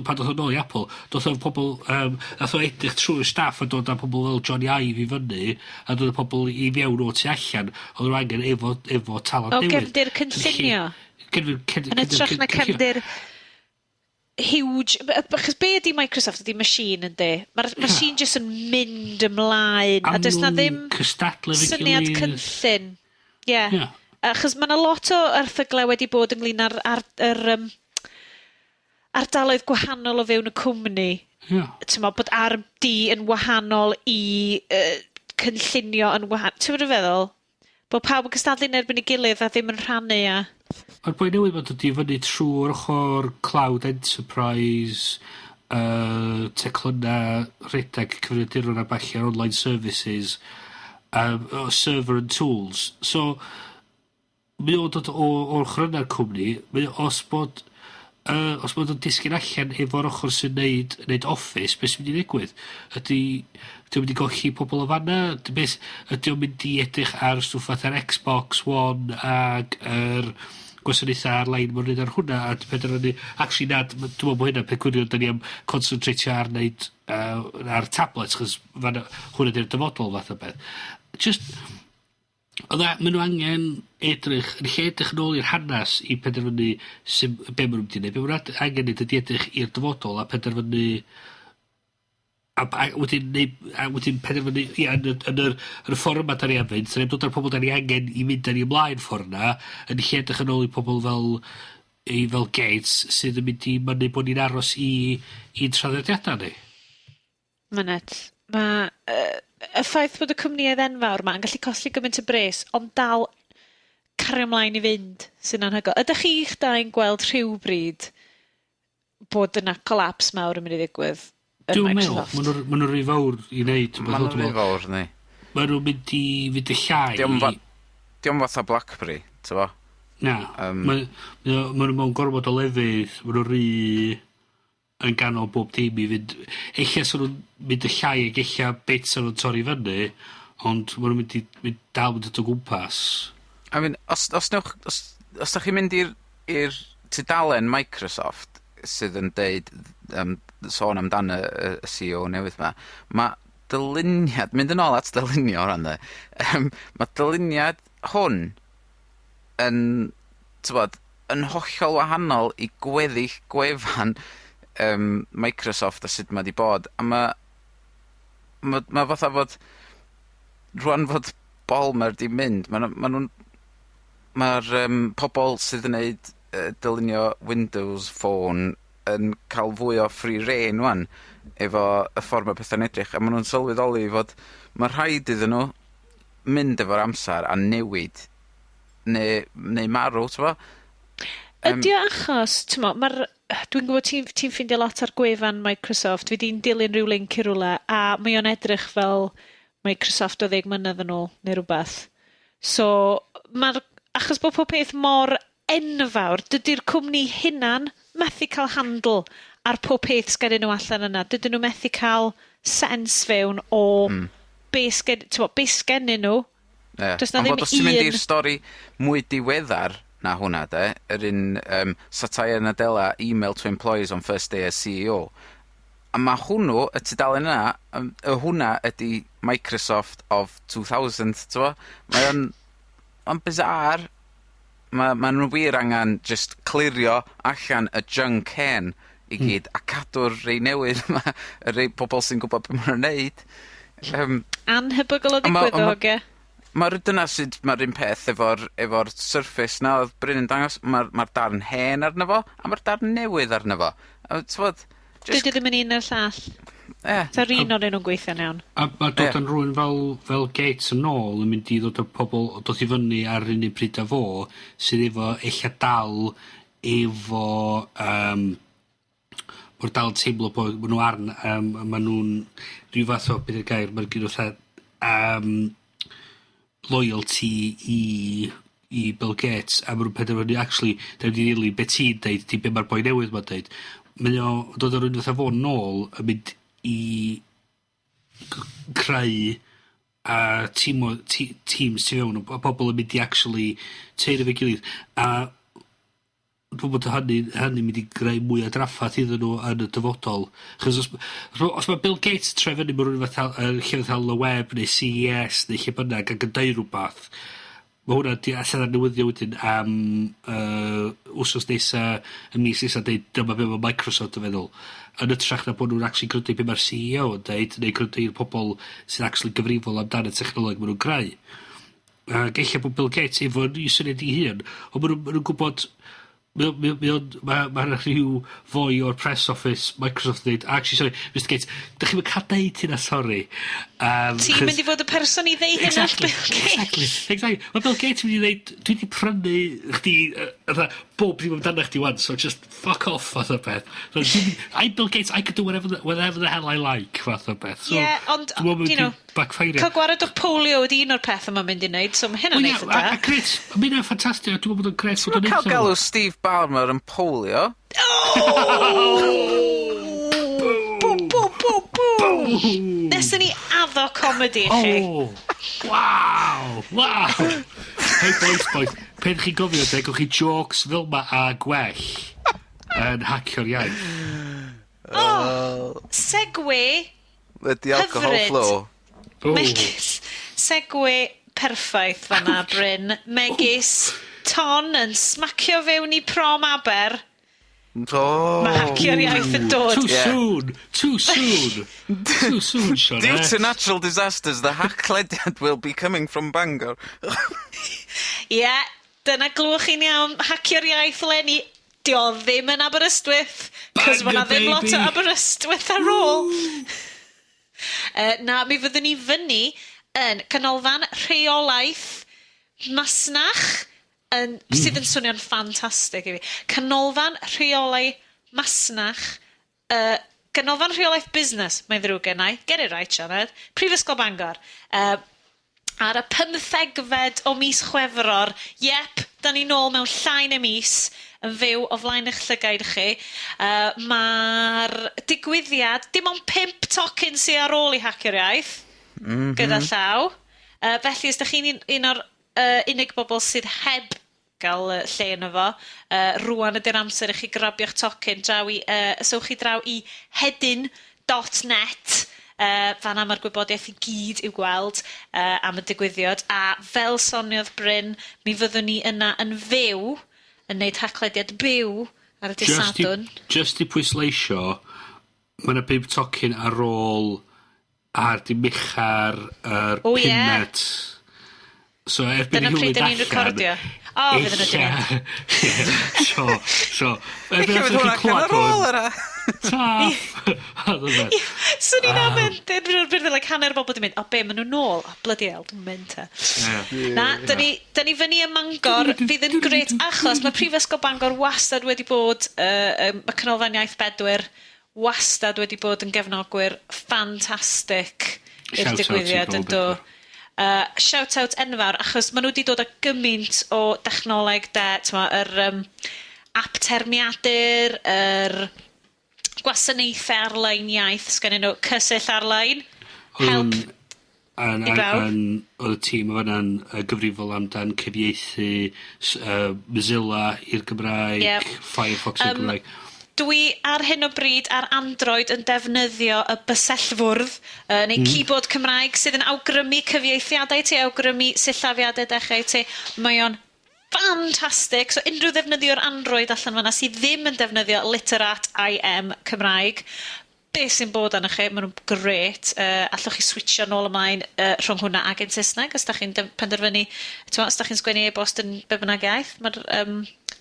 pan doth o'n ôl i Apple, doth o'n pobl, nath o edrych trwy'r staff a dod â pobl fel Johnny Ive i fyny, a dod â pobl i fewn o tu allan, oedd nhw angen efo talent newydd. O, gefndir cynllunio? Yn ytrach na cefndir huge... Achos be ydi Microsoft, ydi machine yndi? Mae'r machine jyst yn mynd ymlaen, a does na ddim syniad cynllun. Ie. Achos mae yna lot o erthyglau wedi bod ynglyn ar ardaloedd gwahanol o fewn y cwmni. Ti'n meddwl bod R&D yn wahanol i cynllunio yn wahanol. Ti'n meddwl feddwl? Bod pawb yn cystadlu'n erbyn ei gilydd a ddim yn rhannu a... Mae'r boi newydd bod wedi fyny trwy'r ochr cloud enterprise, teclynna rhedeg cyfrifiaduron a ballu'r online services, server and tools. So, mae o'n dod o'r ochr cwmni, os bod o'n disgyn allan efo'r ochr sy'n neud office, beth sy'n mynd i ddigwydd? Ydy o'n mynd i golli pobl o fanna? Ydy o'n mynd i edrych ar stwff fatha'r Xbox One ag yr gwasanaethau ar-lein mae'n neud ar hwnna, a penderfynu, actually nad, dwi'n meddwl bod hynna pegwirion da ni am concentratio ar neud ar tablets, chos hwnna di'r dyfodol fath o beth. Just... Mae nhw angen edrych, yn lle edrych yn ôl i'r hanes i penderfynu be maen nhw'n mynd i wneud. Be maen nhw'n angen ydy edrych i'r dyfodol a penderfynu a wedyn penderfynu yn y ffordd yma da ni am fynd, sy'n dod ar pobl da ni angen i mynd da ni ymlaen ffordd yna, yn lle edrych yn ôl i pobl fel Gates sydd yn mynd i mynnu bod ni'n aros i'n traddodiadau ni. Mynet. Y ffaith bod y cwmnïau enfawr yma yn gallu colli gymaint y bres, ond dal cario ymlaen i fynd sy'n anhygoel. Ydych chi'ch da'n gweld rhywbryd bod yna collapse mawr yn mynd i ddigwydd yn Microsoft? Mae nhw'n rhy fawr i wneud. Mae nhw'n rhy fawr, ni. Mae nhw'n mynd i fynd y llai. Diolch fatha BlackBerry, ti'n bo? Na. Mae nhw'n gorfod o lefydd, mae nhw'n rhy... yn ganol bob dim i fynd... Eich sy'n nhw'n mynd y llai ag eich beth sy'n nhw'n torri fyny, ond maen nhw'n mynd dal mynd o gwmpas. I mean, os da chi'n mynd i'r tudalen Microsoft sydd yn deud, sôn amdan y CEO newydd yma, mae dyluniad, mynd yn ôl at dylunio o'r anda, mae dyluniad hwn yn, t'bod, yn hollol wahanol i gweddill gwefan Microsoft a sut mae di bod, a mae fatha fod rwan fod Ballmer di mynd, mae'r pobl sydd yn neud dylunio Windows Phone yn cael fwy o free rein wan efo y ffordd mae pethau'n edrych, a maen nhw'n sylweddoli fod mae rhaid iddyn nhw mynd efo'r amser a newid neu marw, ti'n bo? Ydy o achos, dwi'n gwybod ti'n ffindio lot ar gwefan Microsoft, fi di'n dilyn rhyw link i rwle, a mae o'n edrych fel Microsoft o 10 mlynedd yn ôl, neu rhywbeth. So, achos bod pob peth mor enfawr, dydy'r cwmni hunan methu cael handle ar pob peth sgennyn nhw allan yna. Dydyn nhw methu cael sens fewn o be sgennyn nhw. Does na ddim Ond os ti'n mynd un... i'r stori mwy diweddar na hwnna, yr un satire Nadella, email to employees on first day as CEO, a mae hwnnw, y tudalen yna, hwnna ydy Microsoft of 2000, t'wo? Mae'n bizarre. Mae'n wir angen just clirio allan y junk hen i gyd, a cadw'r rei newydd yma, y rei pobl sy'n gwybod beth mae'n neud. Anhebygol o ddigwydd o hogia. Mae'r dyna sydd, mae'r un peth efo'r Surface na, oedd Bryn yn dangos, mae'r darn hen arno fo, a mae'r darn newydd arno fo. Dwi ddim yn un o'r llall. Ta'r un o'n nhw'n gweithio'n iawn. A dod yn rhywun fel Gates yn ôl yn mynd i ddod o pobl, dod i fyny ar un un pryd a fo, sydd efo eich dal efo mor dal teimlo bod maen nhw arn, maen nhw'n rhyw fath o beth yw'r gair, mae'n gyda fatha loyalty i Bill Gates, a maen nhw'n penderfynu, actually, da wedi nili beth ti'n deud, ti be mae'r boi newydd ma'n deud. Mae'n o dod ar un fatha fo'n nôl yn mynd i creu a teams tu fewn, a pobl yn mynd i actually teir efo'i gilydd. A dwi'n bod hynny'n mynd i greu mwy o draffath iddyn nhw yn y dyfodol. Chos os mae Bill Gates yn trefnu mewn rhywun fatha lle fel y web neu CES neu lle bynnag ac yn deud rhywbeth, mae hwnna allan ar newyddio wedyn am wsos nesa, y mis nesa, deud dyma be mae Microsoft yn feddwl. Yn ytrach na bod nhw'n actually grydu be mae'r CEO yn deud, neu grydu'r pobl sy'n actually gyfrifol amdano technoleg maen nhw'n greu. Ac eich bod Bill Gates efo'n i syniad i hun, ond maen nhw'n gwybod Mae'n rhyw fwy o'r press office Microsoft dweud, actually, sorry, Mr Gates, dych chi'n cael deud hynna, sorry. Ti'n mynd i fod y person i ddeu hynna, Bill Gates? Exactly. Mae Bill Gates yn mynd i dweud, dwi wedi prynu chdi, bob ddim amdano chdi wan, so just fuck off, fath o beth. I'm Bill Gates, I can do whatever the hell I like, fath o beth. Yeah, ond, you know, cael gwared o polio ydi un o'r peth yma'n mynd i wneud, so mae hynna'n eitha da. A gret, mae hynna'n ffantastig, dwi'n bod yn gret. Ti'n cael galw Steve Ballmer yn polio? Nesyn ni addo comedy i chi. Wow. Hey boys, pen chi'n gofio, gwych chi jokes fel ma a gwell yn Hacio'r Iaith. Segwe Ydy alcohol flow. Megis segwe perffaith fanna, Bryn. Megis ton yn smacio fewn i prom Aber. Mae Hacio'r Iaith yn dod. Too soon, Sioned. Due to natural disasters, the hacklediad will be coming from Mangor. Dyna glwch chi'n iawn. Hacio'r Iaith leni. Dio ddim yn Aberystwyth. Cos mae'na ddim lot o Aberystwyth ar ôl. Na, mi fyddwn ni fyny yn canolfan rheolaeth masnach, sydd yn swnio'n ffantastig i fi. Canolfan rheolau masnach, canolfan rheolaeth busnes, mae'n ddrwg gennau. Get it right, Sioned. Prifysgol Mangor. Ar y 15fed o mis Chwefror. Yep, da ni nôl mewn llai na mis yn fyw o flaen eich llygaid chi. Mae'r digwyddiad, dim ond 5 tocyn sy'n ar ôl i Hacio'r Iaith, gyda llaw. Felly, os da chi'n un o'r unig bobl sydd heb gael lle yna fo, rwan ydy'r amser i chi grabio'ch tocyn sewch chi draw i hedyn.net. Fanna mae'r gwybodaeth i gyd i'w gweld am y digwyddiad. A fel soniodd Bryn, mi fyddwn ni yna yn fyw, yn neud haclediad byw ar y dydd Sadwrn. Just i pwysleisio, mae yna 5 tocyn ar ôl ar di Michar yr pumed. So erbyn i hwnnw ni'n recordio. Fydd yn ydyn. So, erbyn i hwnnw allan ar ôl yna. Swn i'n amend, bydd hanner bobl wedi mynd, be, maen nhw'n nôl? Bloody hell, dwi'n mynd ta. Na, da ni fyny y Mangor, fydd yn gret, achos mae Prifysgol Bangor wastad wedi bod, mae Canolfan Iaith 4 wastad wedi bod yn gefnogwyr ffantastig i'r digwyddiad yn do. Shout-out enfawr, achos maen nhw wedi dod â gymaint o dechnoleg, yr app termiadur, gwasanaethau ar-lein iaith, sgennyn nhw cysill ar-lein, help i bawb. Oedd y tîm yna'n gyfrifol amdan cyfieithu Mozilla i'r Gymraeg, Firefox i'r Gymraeg. Dwi ar hyn o bryd ar Android yn defnyddio y bysellfwrdd neu keyboard Cymraeg sydd yn awgrymu cyfieithiadau ti, awgrymu sillafiadau dechrau ti. Mae o'n fantastic. So unrhyw ddefnyddio'r Android allan fanna sydd ddim yn defnyddio literat IM Cymraeg, be sy'n bod arno chi, maen nhw'n gret. Allwch chi switcho nôl ymlaen rhwng hwnna ag yn Saesneg, os da chi'n penderfynu, os da chi'n sgwennu e-bost yn be bynnag iaith. Mae'r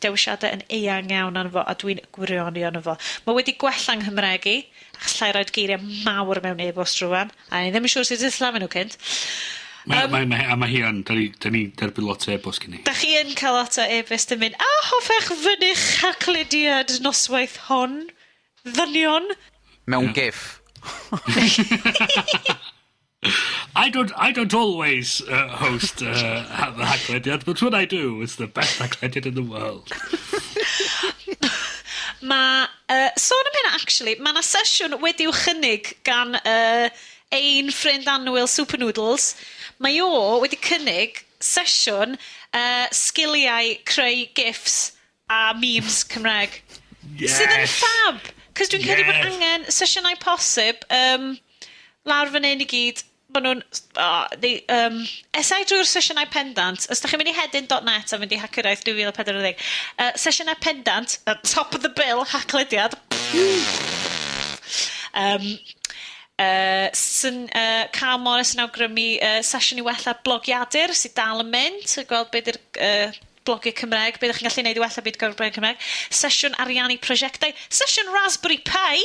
dewisiadau yn eang iawn arno fo, a dwi'n gwirioni arno fo. Mae wedi gwella yng Nghymregu, achos llai roed geiriau mawr mewn e-bost rwan, a ni ddim yn siŵr sydd wedi slafu nhw cynt. A mae hi yn, da ni derbyn lot o e-bost gen i. Da chi yn cael lot o e-bost yn mynd, a hoffech fyny'ch haclediad noswaith hon, ddynion? Mewn gif. I don't always host the haclediad, but when I do, it's the best haclediad in the world. Sôn am hynna, actually, mae yna sesiwn wedi'w chynnig gan ein ffrind annwyl Super Noodles. Mae o wedi cynnig sesiwn sgiliau creu gifs a memes Cymraeg. Yes! Sydd yn fab! Cos dwi'n credu bod angen sesiynau posib lawr fan hyn i gyd. Maen nhw'n... esau drwy'r sesiynau pendant. Os da chi'n mynd i hedyn.net a mynd i Hacio'r Iaith 2040. Sesiynau pendant, top of the bill, haclediad. Carl Morris yn awgrymu sesiwn i wella blogiadur sydd dal yn mynd. Gweld beth yw'r blogu Cymraeg, beth ydych chi'n gallu neud i wella byd gorbrynu Cymraeg. Sesiwn ariannu prosiectau. Sesiwn Raspberry Pi.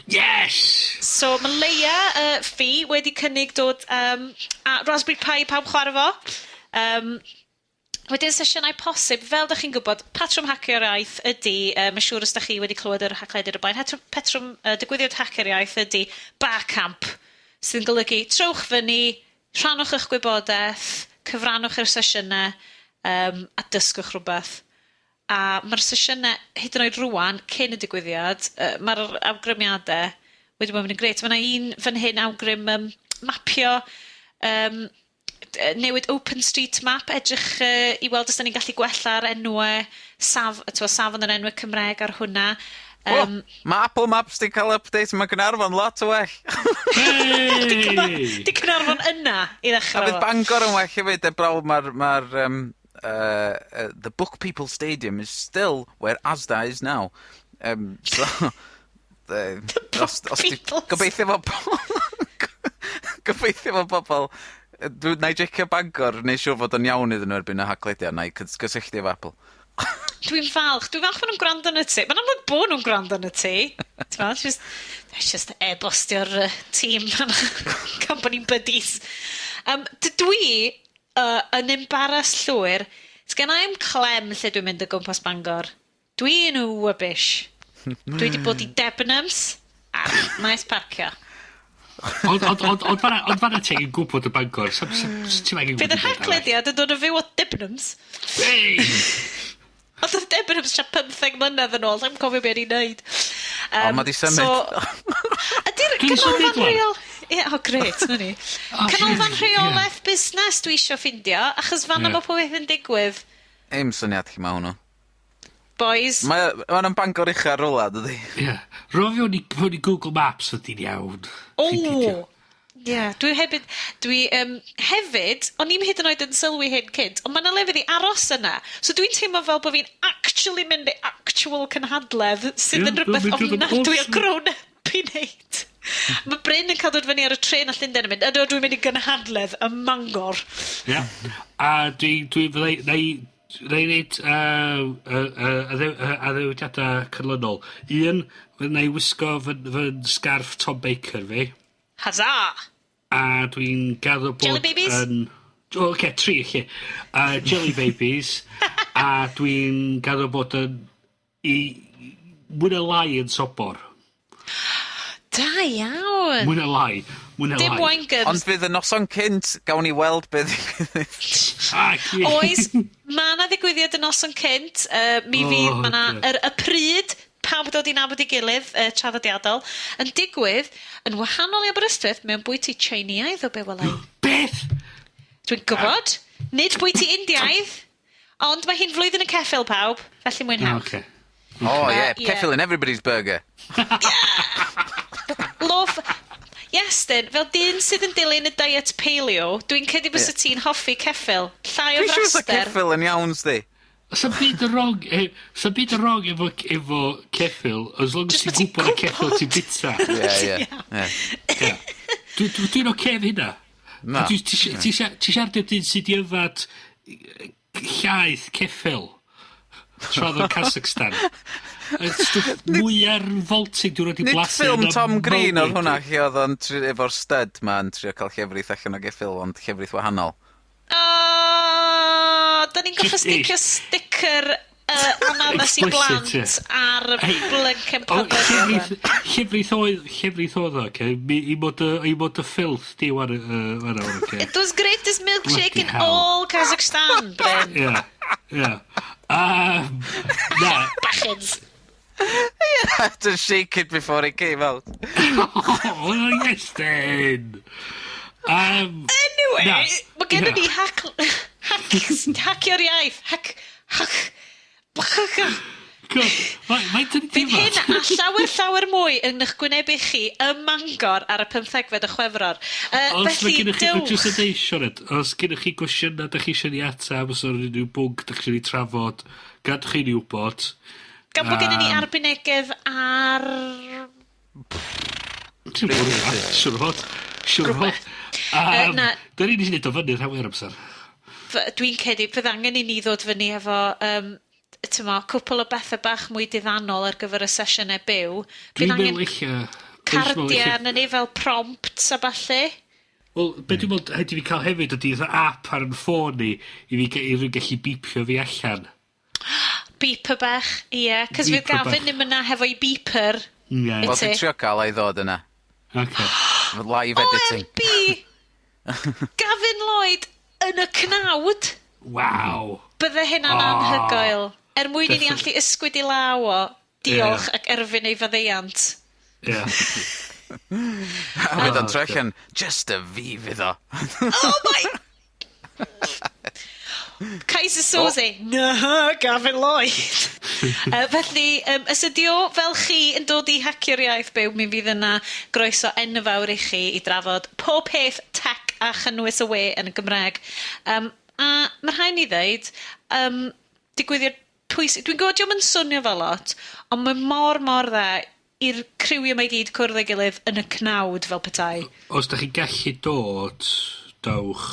Yes! So mae Leia Ffi wedi cynnig dod a Raspberry Pi pawb chwarae fo. Wedyn sesiynau posib, fel ydych chi'n gwybod, patrwm Hacio'r Iaith ydy, mae'n siŵr os ydych chi wedi clywed yr haclediad o blaen, patrwm digwyddiad Hacio'r Iaith ydy Barcamp, sydd yn golygu trowch fyny, rhannwch eich gwybodaeth, cyfrannwch yr sesiynau, a dysgwch rhywbeth. A mae'r sesiynau hyd yn oed rwan, cyn y digwyddiad, mae'r awgrymiadau wedi bod yn gret. Mae yna un fan hyn awgrym mapio newid OpenStreetMap, edrych i weld os da ni'n gallu gwella'r enwau, safon yr enwau Cymraeg ar hwnna. Mae Apple Maps di cael update, mae Gynarfon lot o well. Di Gynarfon yna i ddechrau. A fydd Bangor yn well hefyd, mae'r the Book People Stadium is still where Asda is now. So, gobeithio fo bobl, na i jecio Bangor, neu siŵr fod o'n iawn iddyn nhw erbyn y haclediad, na i gysylltu efo Apple. Dwi'n falch bod nhw'n gwrando yn y ti. Mae'n amlwg bod nhw'n gwrando yn y ti. It's just e-bostio'r tîm company buddies. Dwi yn embaras llwyr. Sgen I'm clem lle dwi'n mynd o gwmpas Bangor. Dwi'n rubbish. Dwi wedi bod i Debenhams a maes parcio. Ond fanna ti'n gwybod y Bangor. Fydd yr haclediad yn dod o fyw o Debenhams. Hey! Ond oedd Debenhams tra 15 mlynedd yn ôl, dwi'n cofio beth i'n neud. Mae di symud. Ydy'r canolfan reol... Ie, gret, na ni. Canolfan rheolaeth busnes dwi isio ffindio, achos fanna mae pob beth yn digwydd. Eim syniad chi ma hwnnw. Boys. Mae'n Bangor ucha rola, dydi? Ie. Rofio ni Google Maps ydy'n iawn. Ie, dwi hefyd, o'n i'n hyd yn oed yn sylwi hyn cynt, ond mae'n lefydd i aros yna. So dwi'n teimlo fel bod fi'n actually mynd i actual cynhadledd sydd yn rhywbeth ofnadwy o grown up i wneud. Mae Bryn yn cael dod fyny ar y tren a Llundain yn mynd, ydw, dwi'n mynd i gynhadledd y Mangor. Ie. A dwi'n wneud addewidiadau cynlynol. Un, fyddai wisgo fy scarf Tom Baker fi. Hazza! A dwi'n gadw bod... Jelly babies? Oce, 3 chi. Jelly babies. A dwi'n gadw bod yn... Mwyn y lai yn sobor. Da iawn! Mwyn y lai. Dim wine gums. Ond fydd y noson cynt, gawn ni weld beth Oes, mae yna ddigwyddiad y noson cynt. Mi fydd, mae yna y pryd pawb dod i nabod ei gilydd traddodiadol, yn digwydd, yn wahanol i Aberystwyth, mewn bwyty Tsieineaidd o be welai. Beth? Dwi'n gwybod, nid bwyty Indiaidd, ond mae hi'n flwyddyn y ceffil pawb, felly mwynhewch. Okay. Oh, yeah, yeah. ceffil in everybody's burger. Lof, Iestyn, fel dyn sydd yn dilyn y diet paleo, dwi'n cedi bys y ti'n hoffi ceffil, llai o Dwi'n siŵr sa fraster. ceffil yn iawn, sdi. Sa'n byd yn wrong efo ceffil, as long as Just ti'n bod ti'n gwybod y ceffil ti'n bita. Ie. Dwi'n oce efo hynna. Na. Ti siarad am dyn sydd i yfad llaeth ceffil tradd o'r Kazakhstan. Stwff mwy'r voltig dwi'n rhaid i Nid blasu. ffilm Tom Green oedd hwnna lle oedd o'n efo'r stud ma'n trio cael llefrith allan o geffil, ond llefrith wahanol. Da ni'n goffa sticio sticker ananas i blant ar y blyncyn public. Llefrith oedd o, i bod y ffilth di war oce. It was greatest milkshake in all Kazakhstan, Bryn. Yeah. Na. Bachins. You had to shake it before it came out. Oh, Iestyn. Anyway, mae gen i ni Hacio'r Iaith. Mae'n dyn Bydd hyn a llawer mwy yn eich gwynebu chi ym Mangor ar y 15fed o Chwefror. Os mae Felly, gennych chi, dewch. just a deud, Sioned, os gennych chi gwestiynau da chi eisiau ni atab, os o'r unrhyw bwnc da chi eisiau ni trafod, gadwch chi ni wybod. Gan bod gen i ni arbenigedd ar... Siwrfod. na. Da ni'n ei wneud o fyny rhawer amser. Dwi'n cedi, bydd angen i ni ddod fyny efo... cwpl o bethau bach mwy diddannol ar gyfer y sesiynau byw. Dwi'n Bydd meddwl angen eich... cardia yn ni fel prompts a ballu. Wel, be dwi'n meddwl haid i fi cael hefyd ydy app ar yn ffôn ni i rwy'n gallu bipio fi allan. Beeper bach, ie. Cos fydd Beeper Gavin ddim yna hefo i beeper. Ie. Wel, dwi'n trio cael ei ddod yna. Oce. Live editing. OMB! Gavin Lloyd yn y cnawd. Waw. Bydde hynna'n anhygoel. Mwyn i ni allu ysgwyd i law o. Diolch ac erfyn ei faddeiant. Ie. A wedyn trechen, just a fi fydd o. Oh my... Kaiser Soze. Na, Gavin Lloyd. Felly, os ydi o fel chi yn dod i Hacio'r Iaith byw, mi fydd yna groeso enfawr i chi i drafod pob peth tech a chynnwys y we yn y Gymraeg. A mae rhaid ni ddeud, digwyddiad pwysig. Dwi'n gwybod diolch yn swnio fel lot, ond mae mor dda i'r criw yma i gyd cwrdd ei gilydd yn y cnawd fel petai. Os da chi'n gallu dod, dawch.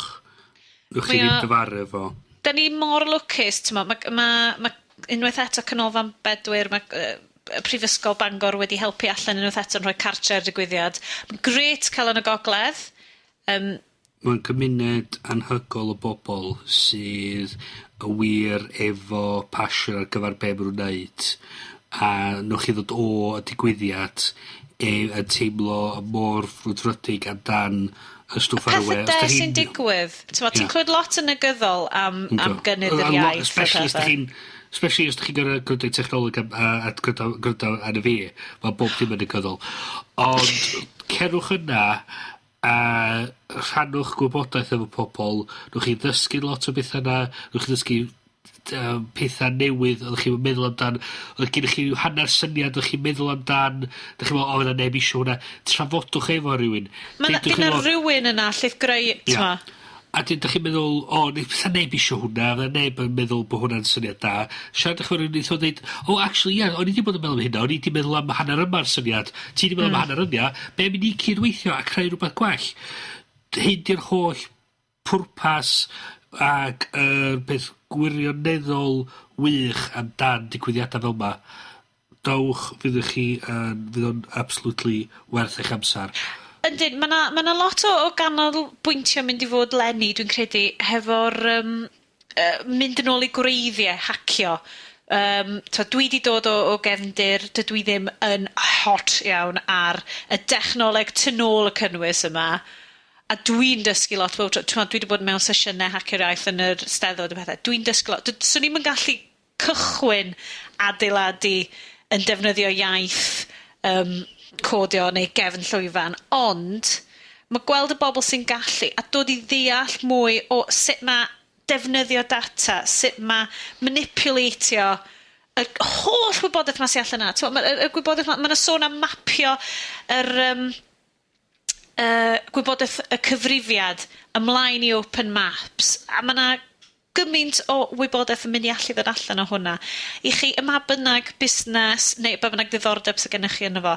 Nwch chi ddim dyfaru fo. Da ni mor lwcus, mae unwaith eto Canolfan Bedwyr, mae Prifysgol Bangor wedi helpu allan unwaith eto yn rhoi cartre ar digwyddiad. Mae'n gret cael yn y gogledd. Mae'n gymuned anhygol o bobl sydd y wir efo passion ar gyfer be maen nhw'n neud. A nwch chi ddod o y digwyddiad yn teimlo mor frwdfrydig amdan y stwff ar y we. Pethau sy'n digwydd. Ti'n clywed lot yn negyddol am gynnydd yr iaith. Especially os chi'n gwrando technoleg a gwrando ar y fi, mae bob dim yn negyddol. Ond cerwch yna a rhannwch gwybodaeth efo pobl, nwch chi ddysgu lot o bethau yna, nwch chi ddysgu pethau newydd oeddech chi'n meddwl amdan, oeddech gennych chi hanner syniad oeddech chi'n meddwl amdan, oeddech chi'n meddwl, o, yna neb isio hwnna, trafodwch efo rhywun. Fydd yna rhywun yna lleith greu, t'ma. A dyn, ydych chi'n meddwl, o, fysa neb isio hwnna, fysa neb yn meddwl bod hwnna'n syniad da. Siarad eich rhywun yn dweud, o, actually, ie, o'n i wedi bod yn meddwl am hynna, o'n i wedi meddwl am hanner yma'r syniad, ti wedi meddwl am hanner yna, be mynd i cydweithio a creu rhywbeth gwell. Hyn di'r holl pwrpas ac beth gwirioneddol wych amdan digwyddiadau fel yma. Dawch, fydd o'n absolutely werth eich amser. Yndyn, mae na lot o ganolbwyntio mynd i fod lenni, dwi'n credu, hefo'r mynd yn ôl i gwreiddiau, hacio. Dwi di dod o gefndir, dydw i ddim yn hot iawn ar y dechnoleg tu nôl y cynnwys yma. A dwi'n dysgu lot, dwi wedi bod mewn sesiynau Hacio'r Iaith yn yr Steddfod y pethau. Dwi'n dysgu lot. Swn i'm yn gallu cychwyn adeiladu yn defnyddio iaith codio neu gefn llwyfan, ond mae gweld y bobl sy'n gallu a dod i ddeall mwy o sut mae defnyddio data, sut mae manipulatio y holl wybodaeth mae sy'n allan yna. Y gwybodaeth mae'n sôn am mapio yr gwybodaeth y cyfrifiad ymlaen i open maps, a mae yna gymaint o wybodaeth yn mynd i allu ddod allan o hwnna. I chi, yma bynnag busnes, neu ba bynnag diddordeb sydd gennych chi yno fo.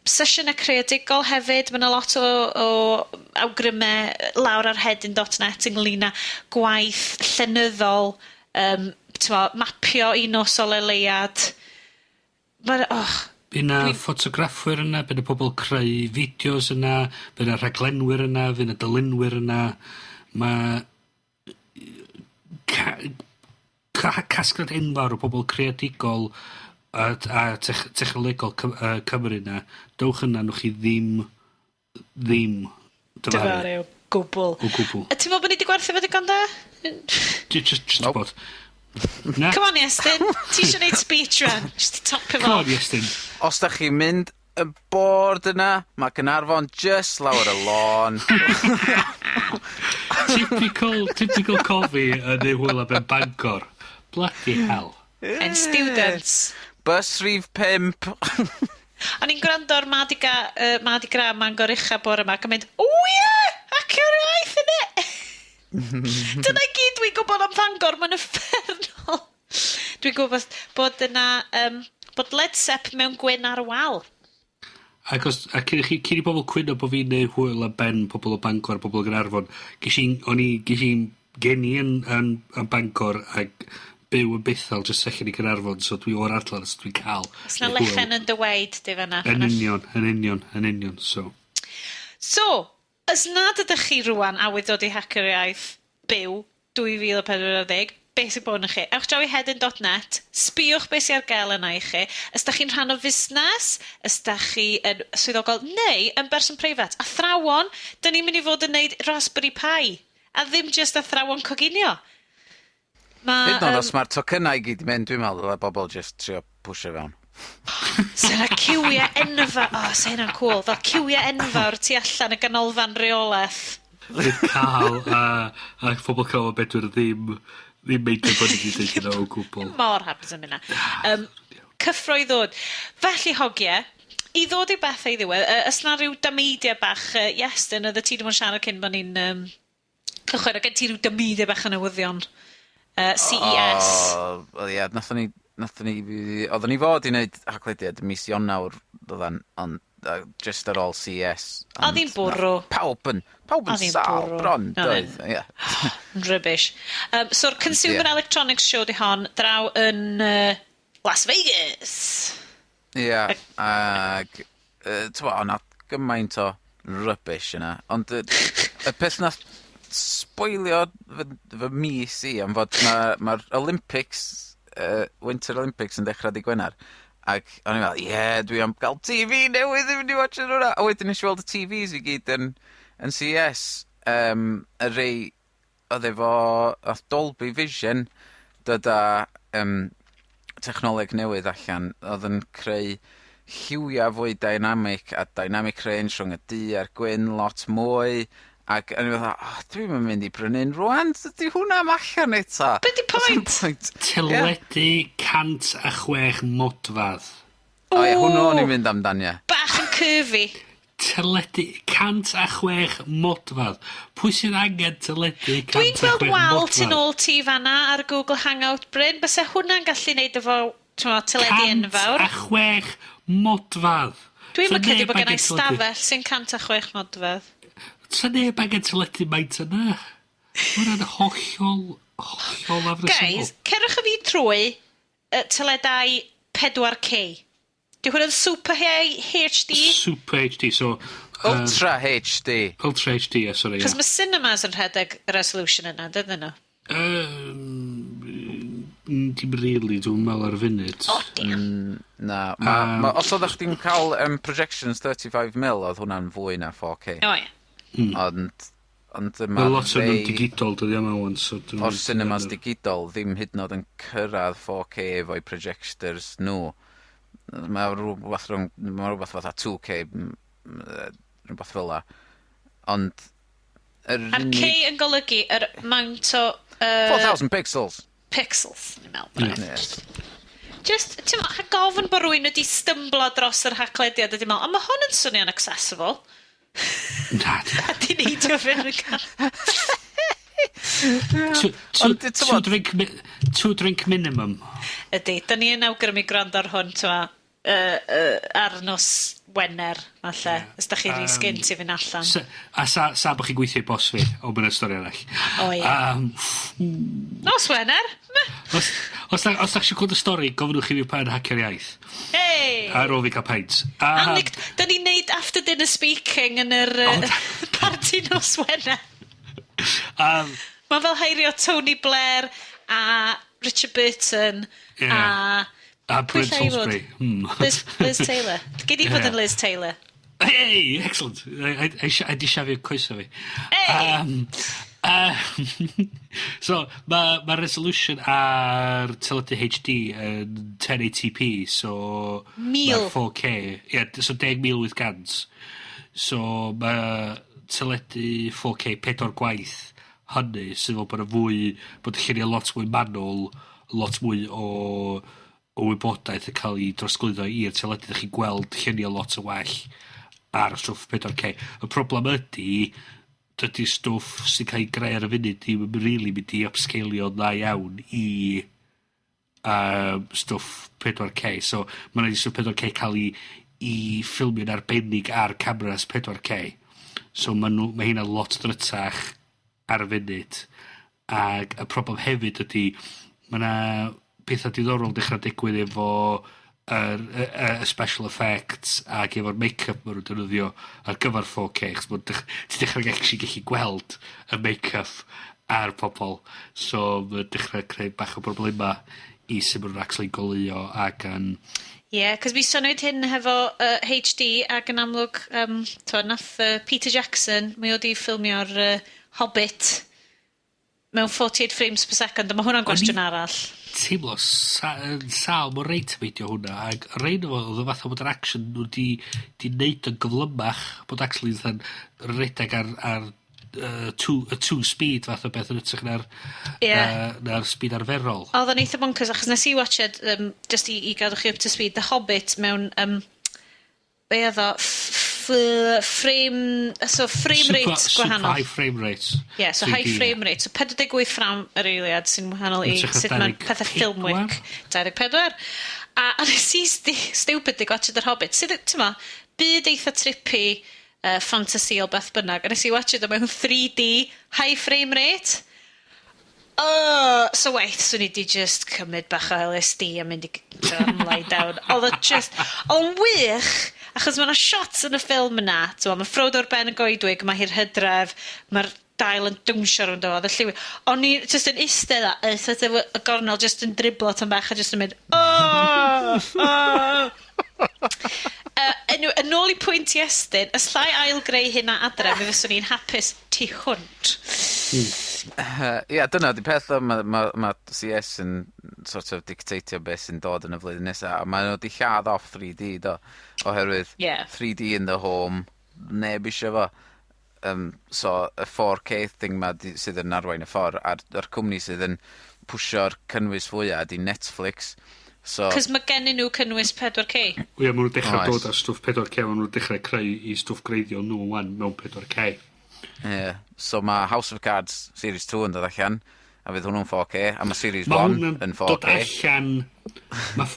Sesiynau creadigol hefyd, mae yna lot o awgrymau lawr ar hedyn.net ynglyn â gwaith llenyddol, mapio un os o leuad. Bydd yna ffotograffwyr yna, bydd yna pobl creu fideos yna, bydd yna rhaglenwyr yna, bydd yna dylunwyr yna. Mae casgliad enfawr o bobl creadigol a technolegol Cymru yna. Dowch yna, nwch chi ddim Dyfaru o gwbl. O gwbl. A ti'n meddwl bod ni wedi gwerthu fe digon da? Just about. Na. Come on, Iestyn. Ti eisiau gwneud speech run? Just to top him Come on, off. Iestyn. Os da chi'n mynd y bord yna, mae Gynarfon just lawr y lôn. Typical cofi yn ei hwyl am Bangor. Bloody hell. And students. Bus rhif 5. O'n i'n gwrando ar Madi Gra Mangor ucha bore yma, ac yn mynd, o ie, Hacio'r Iaith yna! Dyna i gyd dwi'n gwybod am Mangor, mae'n effernol. Dwi'n gwybod bod yna, bod Led Zepp mewn gwyn ar wal. Ac cyn i bobl cwyno bod fi'n neud hwyl am ben pobl o Bangor, pobl o Gynarfon, ges i'n geni yn Bangor ac byw yn Bethel jyst allan i Gynarfon, so dwi o'r adlan, so dwi'n cael. Os na lechen yn dyweid, di fanna. Yn union, so. So, ys nad ydych chi rwan awydd dod i Hacio'r Iaith byw 2040, beth sy'n bod yn chi? Ewch draw i hedyn.net, sbiwch beth sy'n ar gael yna i chi. Ys da chi'n rhan o fusnes, ys da chi yn swyddogol, neu yn berson preifat. Athrawon, dyn ni'n mynd i fod yn neud Raspberry Pi, a ddim just athrawon coginio. Hyd yn os mae'r tocynnau i gyd i mynd, dwi'n meddwl, y bobl just trio pwysio fewn. Sy'n yna ciwiau enfawr. Sy'n hynna'n cool. Fel ciwiau enfawr tu allan y ganolfan reolaeth. Fydd cael a phobl cael o bedwyr ddim meidio bod ni wedi deud yna o gwbl. Mor hapus am hynna. Cyffro i ddod. Felly hogiau, i ddod i bethau i ddiwedd, ys na rhyw dameidiau bach, Iestyn, oedd y ti ddim yn siarad cyn bod ni'n cychwyn, ac ti rhyw dameidiau bach yn newyddion. CES. Ie, nathon ni, oedden ni fod i wneud haglediad mis Ionawr, ond just ar ôl CES. Oedd hi'n bwrw. Pawb yn sal bron, doedd. Rubbish. So'r Consumer Electronics Show di hon, draw yn Las Vegas. Ie, ag, o'na gymaint o rubbish yna, ond y peth nath spoilio fy mis i am fod mae'r Olympics, Winter Olympics yn dechrau di Gwener, ac o'n i'n meddwl, dwi am gael TV newydd i fynd i watch hwnna, a wedyn nes i weld y TVs i gyd yn CES, y rei oedd efo Dolby Vision, dod â technoleg newydd allan, oedd yn creu lliwiau fwy dynamic a dynamic range rhwng y du a'r gwyn lot mwy, ac o'n i'n meddwl, dwi'n mynd i brynu'n rwan, dydy hwnna am allan eto. Be di pwynt? Teledu 106 modfadd. O ie, hwnnw o'n i'n mynd amdan, ie. Bach yn curvy. Teledu 106 modfadd. Pwy sy'n angen teledu 106 modfadd? Dwi'n gweld wal tu nôl ti fanna ar Google Hangout, Bryn. Bysa hwnna'n gallu neud efo teledu enfawr. 106 modfadd. Dwi'n mynd bod gennau stafell sy'n 106 modfadd. Sa neb angen teledu maint yna. Hwna'n hollol afresymol. Guys, cerwch y fi trwy teledau 4K. Di hwnna'n Super HD? Super HD, so... Ultra HD. Ultra HD, sorry. Cos mae cinemas yn rhedeg y resolution yna, dydyn nhw? Dim really, dwi'n meddwl ar y funud. Na, os oeddech chdi'n cael projections 35mm, oedd hwnna'n fwy na 4K. O ie. Ond Mae lot o'n digidol, dyddi am awan. O'r cinemas digidol ddim hyd yn oed yn cyrraedd 4K efo'i projectors nhw. Mae rhywbeth fatha 2K, rhywbeth fel la. Ond... A'r K yn golygu yr amount o... 4,000 pixels. Pixels, ni'n meddwl. Just, ti'n meddwl, gofyn bod rhywun wedi stymblo dros yr haclediad a ti'n meddwl, mae hwn yn swnio'n accessible. Na, A di neidio fy'n y car. Two drink minimum. Ydy, da ni yn awgrymu gwrando ar hwn, ti'n meddwl, ar nos Wener, falle. Os da chi risgynt i fynd allan. A sa bych chi'n gweithio i bos fi, o bydd y stori arall. O ie. Nos Wener? Os da chi'n gweld y stori, gofynwch chi fi pan Hacio'r Iaith. Hei! Ar ôl fi cael paint. Da ni'n neud after dinner speaking yn yr party nos Wener. Mae fel heirio Tony Blair a Richard Burton A Bryn Salisbury. Liz Taylor. Gyd i fod yn Liz Taylor. Hey, excellent. A di siafio coeso fi. So, mae resolution ar teledu HD yn 1080p, so... 1000. 4K. Yeah, so 10,800. So, mae teledu 4K 4 gwaith hynny, sydd fel bod y fwy, bod y lluniau lot mwy manwl, lot mwy o wybodaeth yn cael ei drosglwyddo i'r teledu. Ydych chi'n gweld lluniau lot o well ar y stwff 4K. Y problem ydy, dydy stwff sy'n cael ei greu ar y funud ddim yn really mynd i upscalio dda iawn i stwff 4K. So, mae'n rhaid i stwff 4K cael i ffilmio'n arbennig ar cameras 4K. So, mae hynna lot drytach ar y funud. Ac y problem hefyd ydy, mae yna pethau diddorol dechrau digwydd efo y special effects ac efo'r make-up maen nhw'n defnyddio ar gyfer 4K, chos ti'n dechrau gallu gweld y make-up ar pobl. So, mae'n dechrau creu bach o broblema i sut maen nhw'n actually goleuo ac yn... Ie, cos mi soniwyd hyn hefo HD ac yn amlwg, nath Peter Jackson, mae wedi ffilmio'r Hobbit mewn 48 frames per second, a mae hwnna'n gwestiwn arall. Teimlo sal mor reit meidio hwnna, ac rhaid o oedd o fath o bod yr action nhw di neud yn gyflymach, bod actually yn redeg ar two speed fath o beth yn ytrach na'r speed arferol. Oedd o'n eitha bonkers, achos nes i watched, just i gadw chi up to speed, The Hobbit mewn, be oedd o, frame rate gwahanol. Super high frame rate. Yeah, so high frame rate. So 48 ffram yr eiliad sy'n wahanol i sut mae pethau ffilmwic. 24. A nes i stupid i gwachod yr Hobbit. Sydd, ti'n ma, byd eitha trippy, fantasy o beth bynnag. A nes i watchod o mewn 3D, high frame rate. So waith, swn i di just cymryd bach o LSD a mynd i lie down. Oedd wych, achos mae yna shots yn y ffilm yna. Mae Frodo o'r ben y goedwig, mae hi'r hydref, mae'r dail yn dwmsio rhwng do, y lliwi. O'n i just yn eistedd y gornel just yn driblo tan bach a just yn mynd, yn ôl i pwynt Iestyn, ys llai ail greu hynna adre, mi fyswn i'n hapus tu hwnt. Ia, dyna di peth o, mae CS yn sort of dictatio beth sy'n dod yn y flwyddyn nesaf, a mae nhw di lladd off 3D do, oherwydd 3D in the home, neb eisiau fo. So, y 4K thing ma sydd yn arwain y ffordd, a'r cwmni sydd yn pwsio'r cynnwys fwyaf di Netflix. Cos mae gennyn nhw cynnwys 4K. Ie, maen nhw'n dechrau dod ar stwff 4K, maen nhw'n dechrau creu i stwff greiddiol nhw wan mewn 4K. Ie, so mae House of Cards Series 2 yn dod allan, a fydd hwnnw'n 4K, a mae Series 1 yn 4K. Dod allan,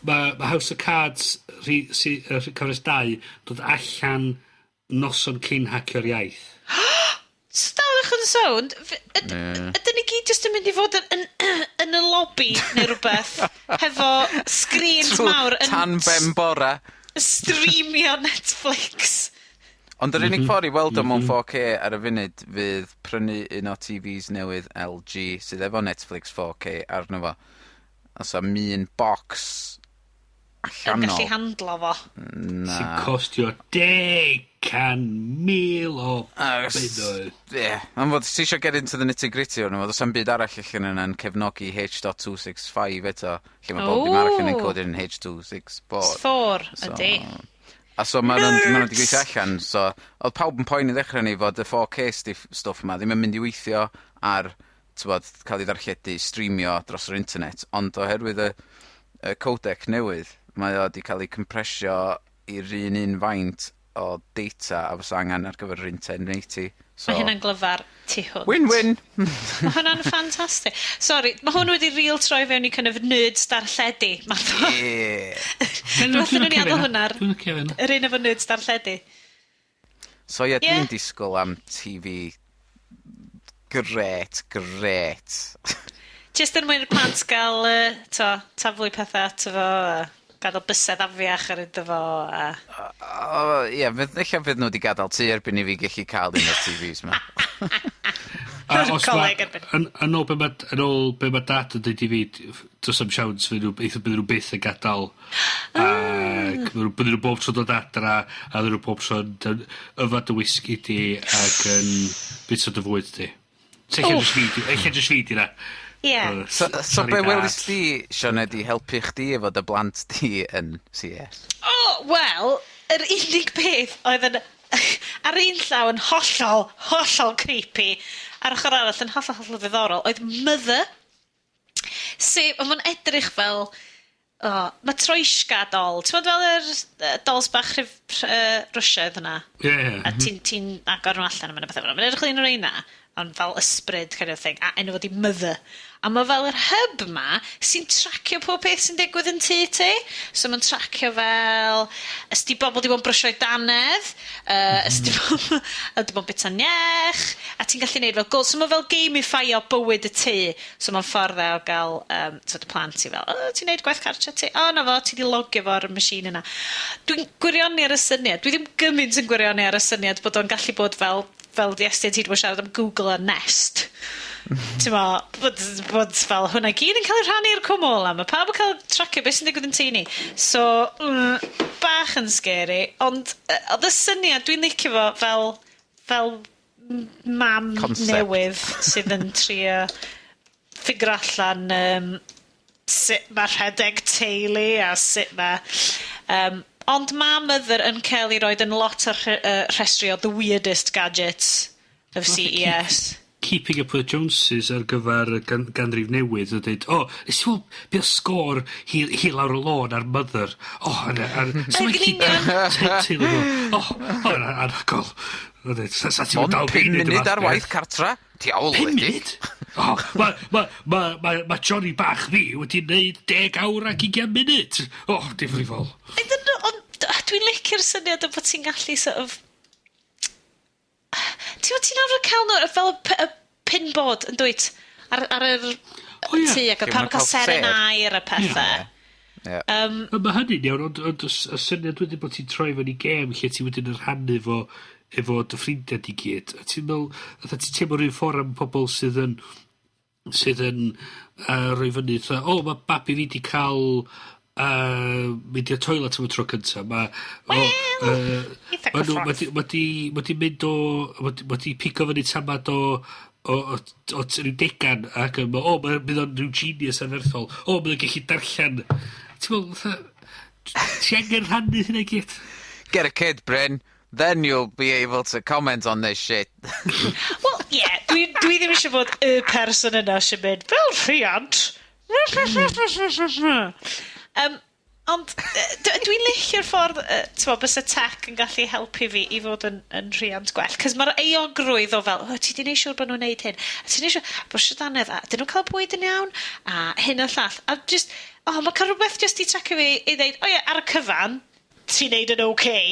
mae House of Cards cyfres 2 dod allan noson cyn Hacio'r Iaith. So dalwch yn sownd, ydyn ni gyd jyst yn mynd i fod yn y lobby neu rhywbeth, hefo screens mawr yn... Tan ben bora. Streamio Netflix. Ond yr unig ffordd i weld o mewn 4K ar y funud fydd prynu un o TVs newydd LG sydd efo Netflix 4K arno fo. Os am un box yn gallu handlo fo. Sy'n costio 10,000 o bunnoedd. Ie, ond fod ti eisiau get into the nitty-gritty o'n fod, os am byd arall allan yna'n cefnogi H.265 eto, lle mae bob dim arall yn encoded yn H.264. Ydy. A so ma' nhw'n di gweithio allan, so oedd pawb yn poeni ddechrau ni fod y 4K stwff yma ddim yn mynd i weithio ar, t'bod, cael ei ddarlledu, streamio dros yr internet, ond oherwydd y codec newydd, mae o wedi cael ei compresio i'r un faint o data a fysa angen ar gyfer yr 1080. So, Mae hynna'n glyfar tu hwnt. win-win! Mae hwnna'n ffantastig. Sori, mae hwn wedi real troi fewn i kind of nerds darlledu. Yeah. Dwi'n nhw'n i adael hwnna'r Dwi'n licio fe. yr un efo nerds darlledu. So ie, Ie. dwi'n disgwyl am TV gret. Just yn mwyn y plant gael, taflu pethau ato fo, gadael bysedd afiach ar iddo fo. Ie, eich fydd nhw wedi gadael tu erbyn i fi gallu cael un o'r TVs ma. Coleg erbyn. Yn ôl be mae dad yn dweud i fi, dos am siawns, bydd nhw byth yn gadael. Bydd nhw bob tro dod adra, a bydd nhw bob tro yn yfad y whisky di ac yn bit o dy fwyd di. Eich edrych fi di na. Ie. So be welis di, Sioned, i helpu chdi efo dy blant di yn CS? Wel, yr unig beth oedd yn ar un llaw yn hollol creepy, ar ochr arall yn hollol ddiddorol, oedd mother, sef, mae'n edrych fel, mae troesga dol, ti'n meddwl fel yr dols bach Rwsiaidd yna? Ie. A ti'n agor nhw allan am yna bethau. Mae'n edrych yn un o'r una, ond fel ysbryd kind of thing, a enw fod i mother. A mae fel yr hub ma sy'n tracio pob peth sy'n digwydd yn tŷ ti. So mae'n tracio fel, ys di bobl di bod yn brwsio'i danedd, ys di bod bita niech, a ti'n gallu neud fel gol. So mae fel gamifio bywyd y tŷ. So mae'n ffordd o gael, y plant ti fel, ti'n neud gwaith cartre ti? Na fo, ti di logio fo ar y machine yna. Dwi'n gwirioni ar y syniad. Dwi ddim gymaint yn gwirioni ar y syniad bod o'n gallu bod fel Iestyn ti wedi bod siarad am Google a Nest. Ti'n ma, bod fel hwnna gyd yn cael ei rhannu i'r cwmwl a mae pawb yn cael tracio beth sy'n digwydd yn tŷ ni. So, bach yn scary, ond oedd y syniad dwi'n licio fo fel mam Concept. newydd sydd yn trio ffigur allan sut mae rhedeg teulu a sut mae... Ond mae mother yn cael ei roed yn lot o rhestri o the weirdest gadgets of CES. Keeping Up with the Joneses ar gyfer ganrif newydd yn dweud, nes i fel bydd sgôr hi lawr y lôn ar mother. Anhygol. Ond 5 munud ar waith cartra? Diawl 5 wedi. munud? Mae Johnny bach fi wedi wneud 10 awr ac 20 munud. Difrifol. Dwi'n licio'r syniad o bod ti'n gallu sort of... Ti'n arfer cael nhw fel y pinboard yn dweud ar yr tŷ ac pan cael serenair a pethau. Mae hynny'n iawn, ond y syniad wedi bod ti'n troi fan i gem lle ti wedyn yn rhannu efo dy ffrindiau di gyd. A ti'n meddwl, ti'n teimlo'r un ffordd am pobl sydd yn rhoi fyny, mae babi fi di cael mynd i'r toilet am y tro cynta. Wedi mynd wedi pico fyny tamad o ryw degan ac mae'n mynd o'n rhyw genius anferthol. Mae'n gallu darllen. Ti'n meddwl, ti angen rhannu hynny gyd? Get a kid, Bryn. Then you'll be able to comment on this shit. Well, yeah, dwi ddim eisiau bod y person yna sy'n mynd fel rhiant. Ond dwi'n licio'r ffordd bys y tech yn gallu helpu fi i fod yn rhiant gwell. Cos mae'r eogrwydd o fel, ti di neud siŵr bod nhw'n neud hyn. A ti neud siŵr, brwsio danedd, a dyn nhw'n cael bwyd yn iawn, a hyn o llall. A just, mae cael rhywbeth just i tracio fi i ddeud, ar y cyfan, ti'n neud yn okay.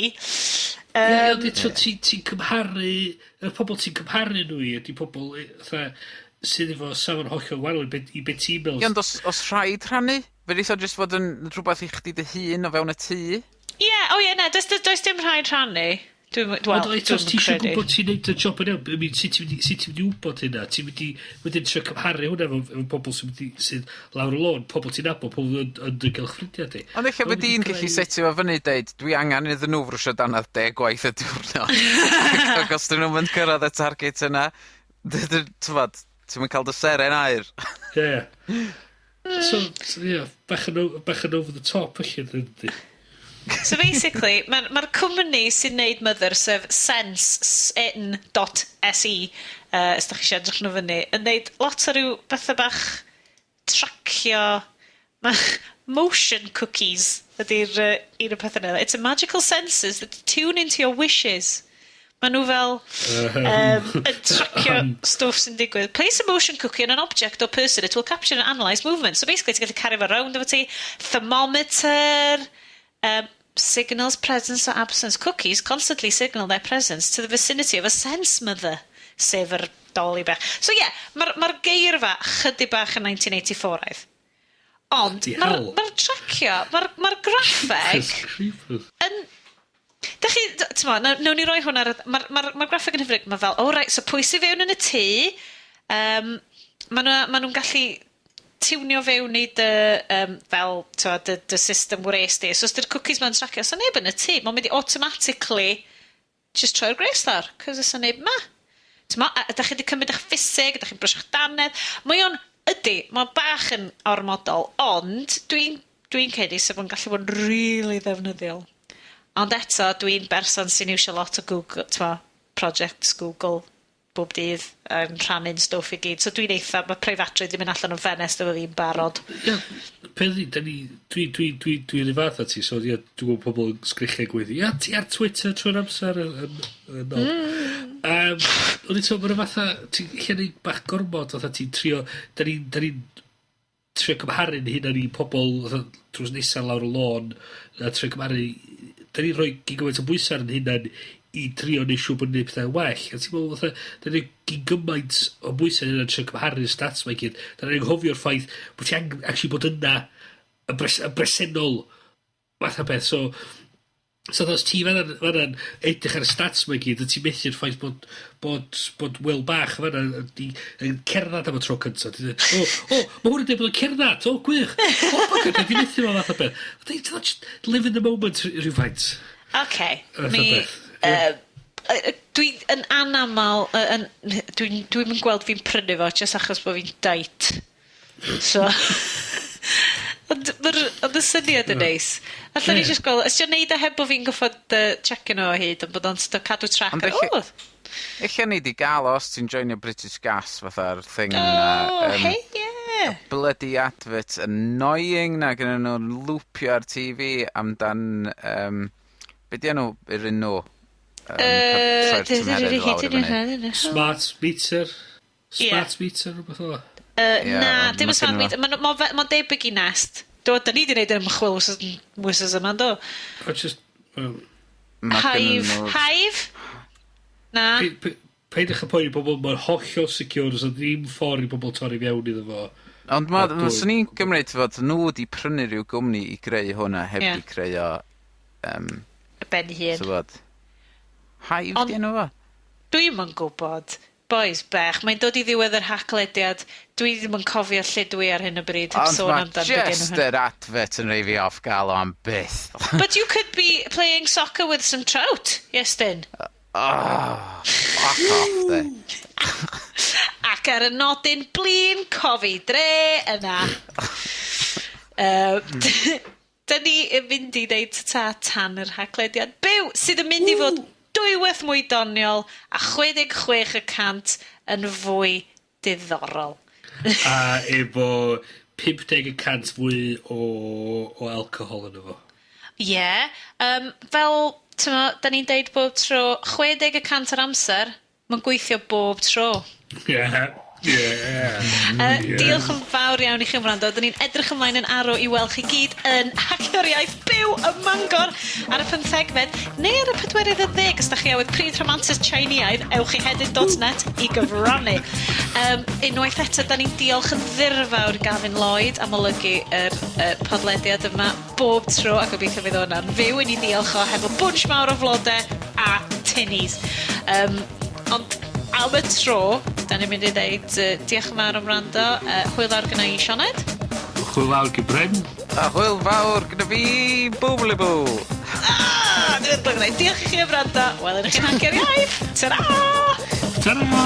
Ti'n cymharu, y pobl ti'n cymharu nhw i, ydy pobl sydd efo safon hollol wahanol i beth ti'n meddwl. Ond os rhaid rhannu? Fe eitho jyst fod yn rhywbeth i chdi dy hun o fewn y tŷ? Ie, does dim rhaid rhannu. Ond os ti eisiau gwybod ti'n neud y job yn iawn, I mean, sut ti'n mynd i wybod hynna? Ti'n mynd i wedyn trio cymharu hwnna efo pobl sydd lawr y lôn, pobl ti'n nabod, pobl yn dy gylch ffrindiau di. Ond eich bod di'n gallu setio fo fyny deud, dwi angen iddyn nhw frwsio danadd 10 gwaith y diwrnod. Ac os dyn nhw'n mynd cyrraedd y target yna, ti'n mynd cael dy seren air. Ie. So, bach yn over the top, felly, ydy. So basically, mae'r cwmni sy'n neud mythyr, sef sense.se, os da chi eisiau edrych nhw fyny, yn neud lot o ryw bethau bach tracio motion cookies ydy'r un o pethau yna. It's a magical sensors that tune into your wishes. Mae nhw fel yn tracio stwff sy'n digwydd. Place a motion cookie on an object or person, it will capture and analyse movement. So basically, ti'n gallu cario fo around efo ti. Thermometer, signals presence or absence. Cookies constantly signal their presence to the vicinity of a sense mother, sef yr doli bach. So yeah, mae'r geirfa chydig bach yn 1984 oedd. Ond, mae'r tracio, mae'r graffeg yn... Da chi, nawn ni roi hwn ar... Mae'r graffeg yn hyfryd, mae fel, right, so pwy sy'n fewn yn y tŷ, maen nhw'n gallu tiwnio fewn i dy system wres di. So os dy'r cookies ma'n tracio, os neb yn y tŷ, mae'n mynd i automatically just troi'r grey star, cos os neb ma. Da chi wedi cymryd eich ffisig, da chi'n brwsio'ch danedd. Mae'n bach yn ormodol, ond dwi'n cedi sef yn gallu bod yn really ddefnyddiol. Ond eto, dwi'n berson sy'n iwsio lot o Google, projects Google, bob dydd, yn rhannu'n stwff i gyd. So dwi'n eitha, mae preifatrwydd ddim yn allan o'n ffenest efo fi'n barod. Ie, dwi'n ei fath a ti, so dwi'n gwybod pobl yn sgrichau gwyddi. Ia, ti ar Twitter trwy'r amser yn ôl. Ond eto, mae'n fatha, ti'n lle bach gormod, oedd ti'n trio, da ni'n trio cymharu'n hyn ar i pobl drws nesaf lawr y lôn, a trio cymharu, da ni'n rhoi gymaint o bwysau yn hynna'n i trio neu siw bod yn neud pethau well. A ti'n meddwl, fatha, da ni'n gymaint o bwysau yn trio cymharu'r stats mae gyd. Da ni'n nghofio'r ffaith bod ti angen actually bod yna yn bresennol fath o beth. So os ti fanna'n edrych ar y stats mae gyd, a ti'n methu'r ffaith bod wel bach fanna yn cerdded am y tro cyntaf. Mae hwn yn dweud bod yn cerdded, gwych. Bach yn methu fo fath o beth. Live in the moment rhywfaint. Okay, dwi yn anamal, dwi'n mynd gweld fi'n prynu fo, just achos bod fi'n dait. So, ond y syniad yn neis. Alla ni just gweld, ysdio neud e heb bod fi'n goffod check nhw o hyd, ond bod o'n cadw track. Eich ni di gael os ti'n joinio British Gas fatha'r thing hey, yeah. Bloody advert annoying na gyda nhw'n loopio ar TV amdan be di enw yr un nhw? Smart meter? Smart meter rhywbeth o? Na, dim y smart meter. Mae'n debyg i Nest. Da ni di wneud yn ymchwil wsos yma, do? Hive? Na. Peidwch y poeni bobl, mae'n hollol secure, so ddim ffordd i bobl torri fewn iddo fo. Ond sy'n ni'n gymryd fod nhw wedi prynu rhyw gwmni i greu hwnna heb di creu o... Ben hun. Hive di enw fo? Dwi'n yn gwybod. Boys bech, mae'n dod i ddiwedd yr haclediad. Dwi ddim yn cofio lle dwi ar hyn o bryd. Ond mae just yr advert yn rei fi off gael o'n byth. But you could be playing soccer with some trout, Iestyn. Fuck off, de. Ac ar y nodyn blin, cofi dre yna. Da ni yn mynd i wneud tan yr haclediad byw sydd yn mynd i fod dwywaith mwy doniol a 66% yn fwy diddorol. A efo 50% fwy o alcohol yn efo. Ie. Fel, da ni'n deud bob tro, 60% yr amser, mae'n gweithio bob tro. Diolch yn fawr iawn i chi'n wrando. Da ni'n edrych ymlaen yn aro i weld chi gyd yn Hacio'r Iaith byw ym Mangor ar y 15fed neu ar y 40 os da chi awydd pryd rhamantus Chineaidd, ewch i hedyd.net i gyfrannu. Unwaith eto, da ni'n diolch yn ddirfawr Gavin Lloyd am olygu yr podlediad yma bob tro a gobeithio fydd hwnna'n fyw i ni diolch o hefo bunch mawr o flodau a tinnies. Ond am y tro, da ni'n mynd i ddeud diolch yn fawr am wrando. Hwyl ar gyda i Sioned. Hwyl fawr gyda Bryn. A hwyl fawr gyda fi, bwblibw. Dwi'n gwneud. Diolch i chi am wrando. Welwn i chi'n Hacio'r Iaith. Ta-ra! Ta-ra!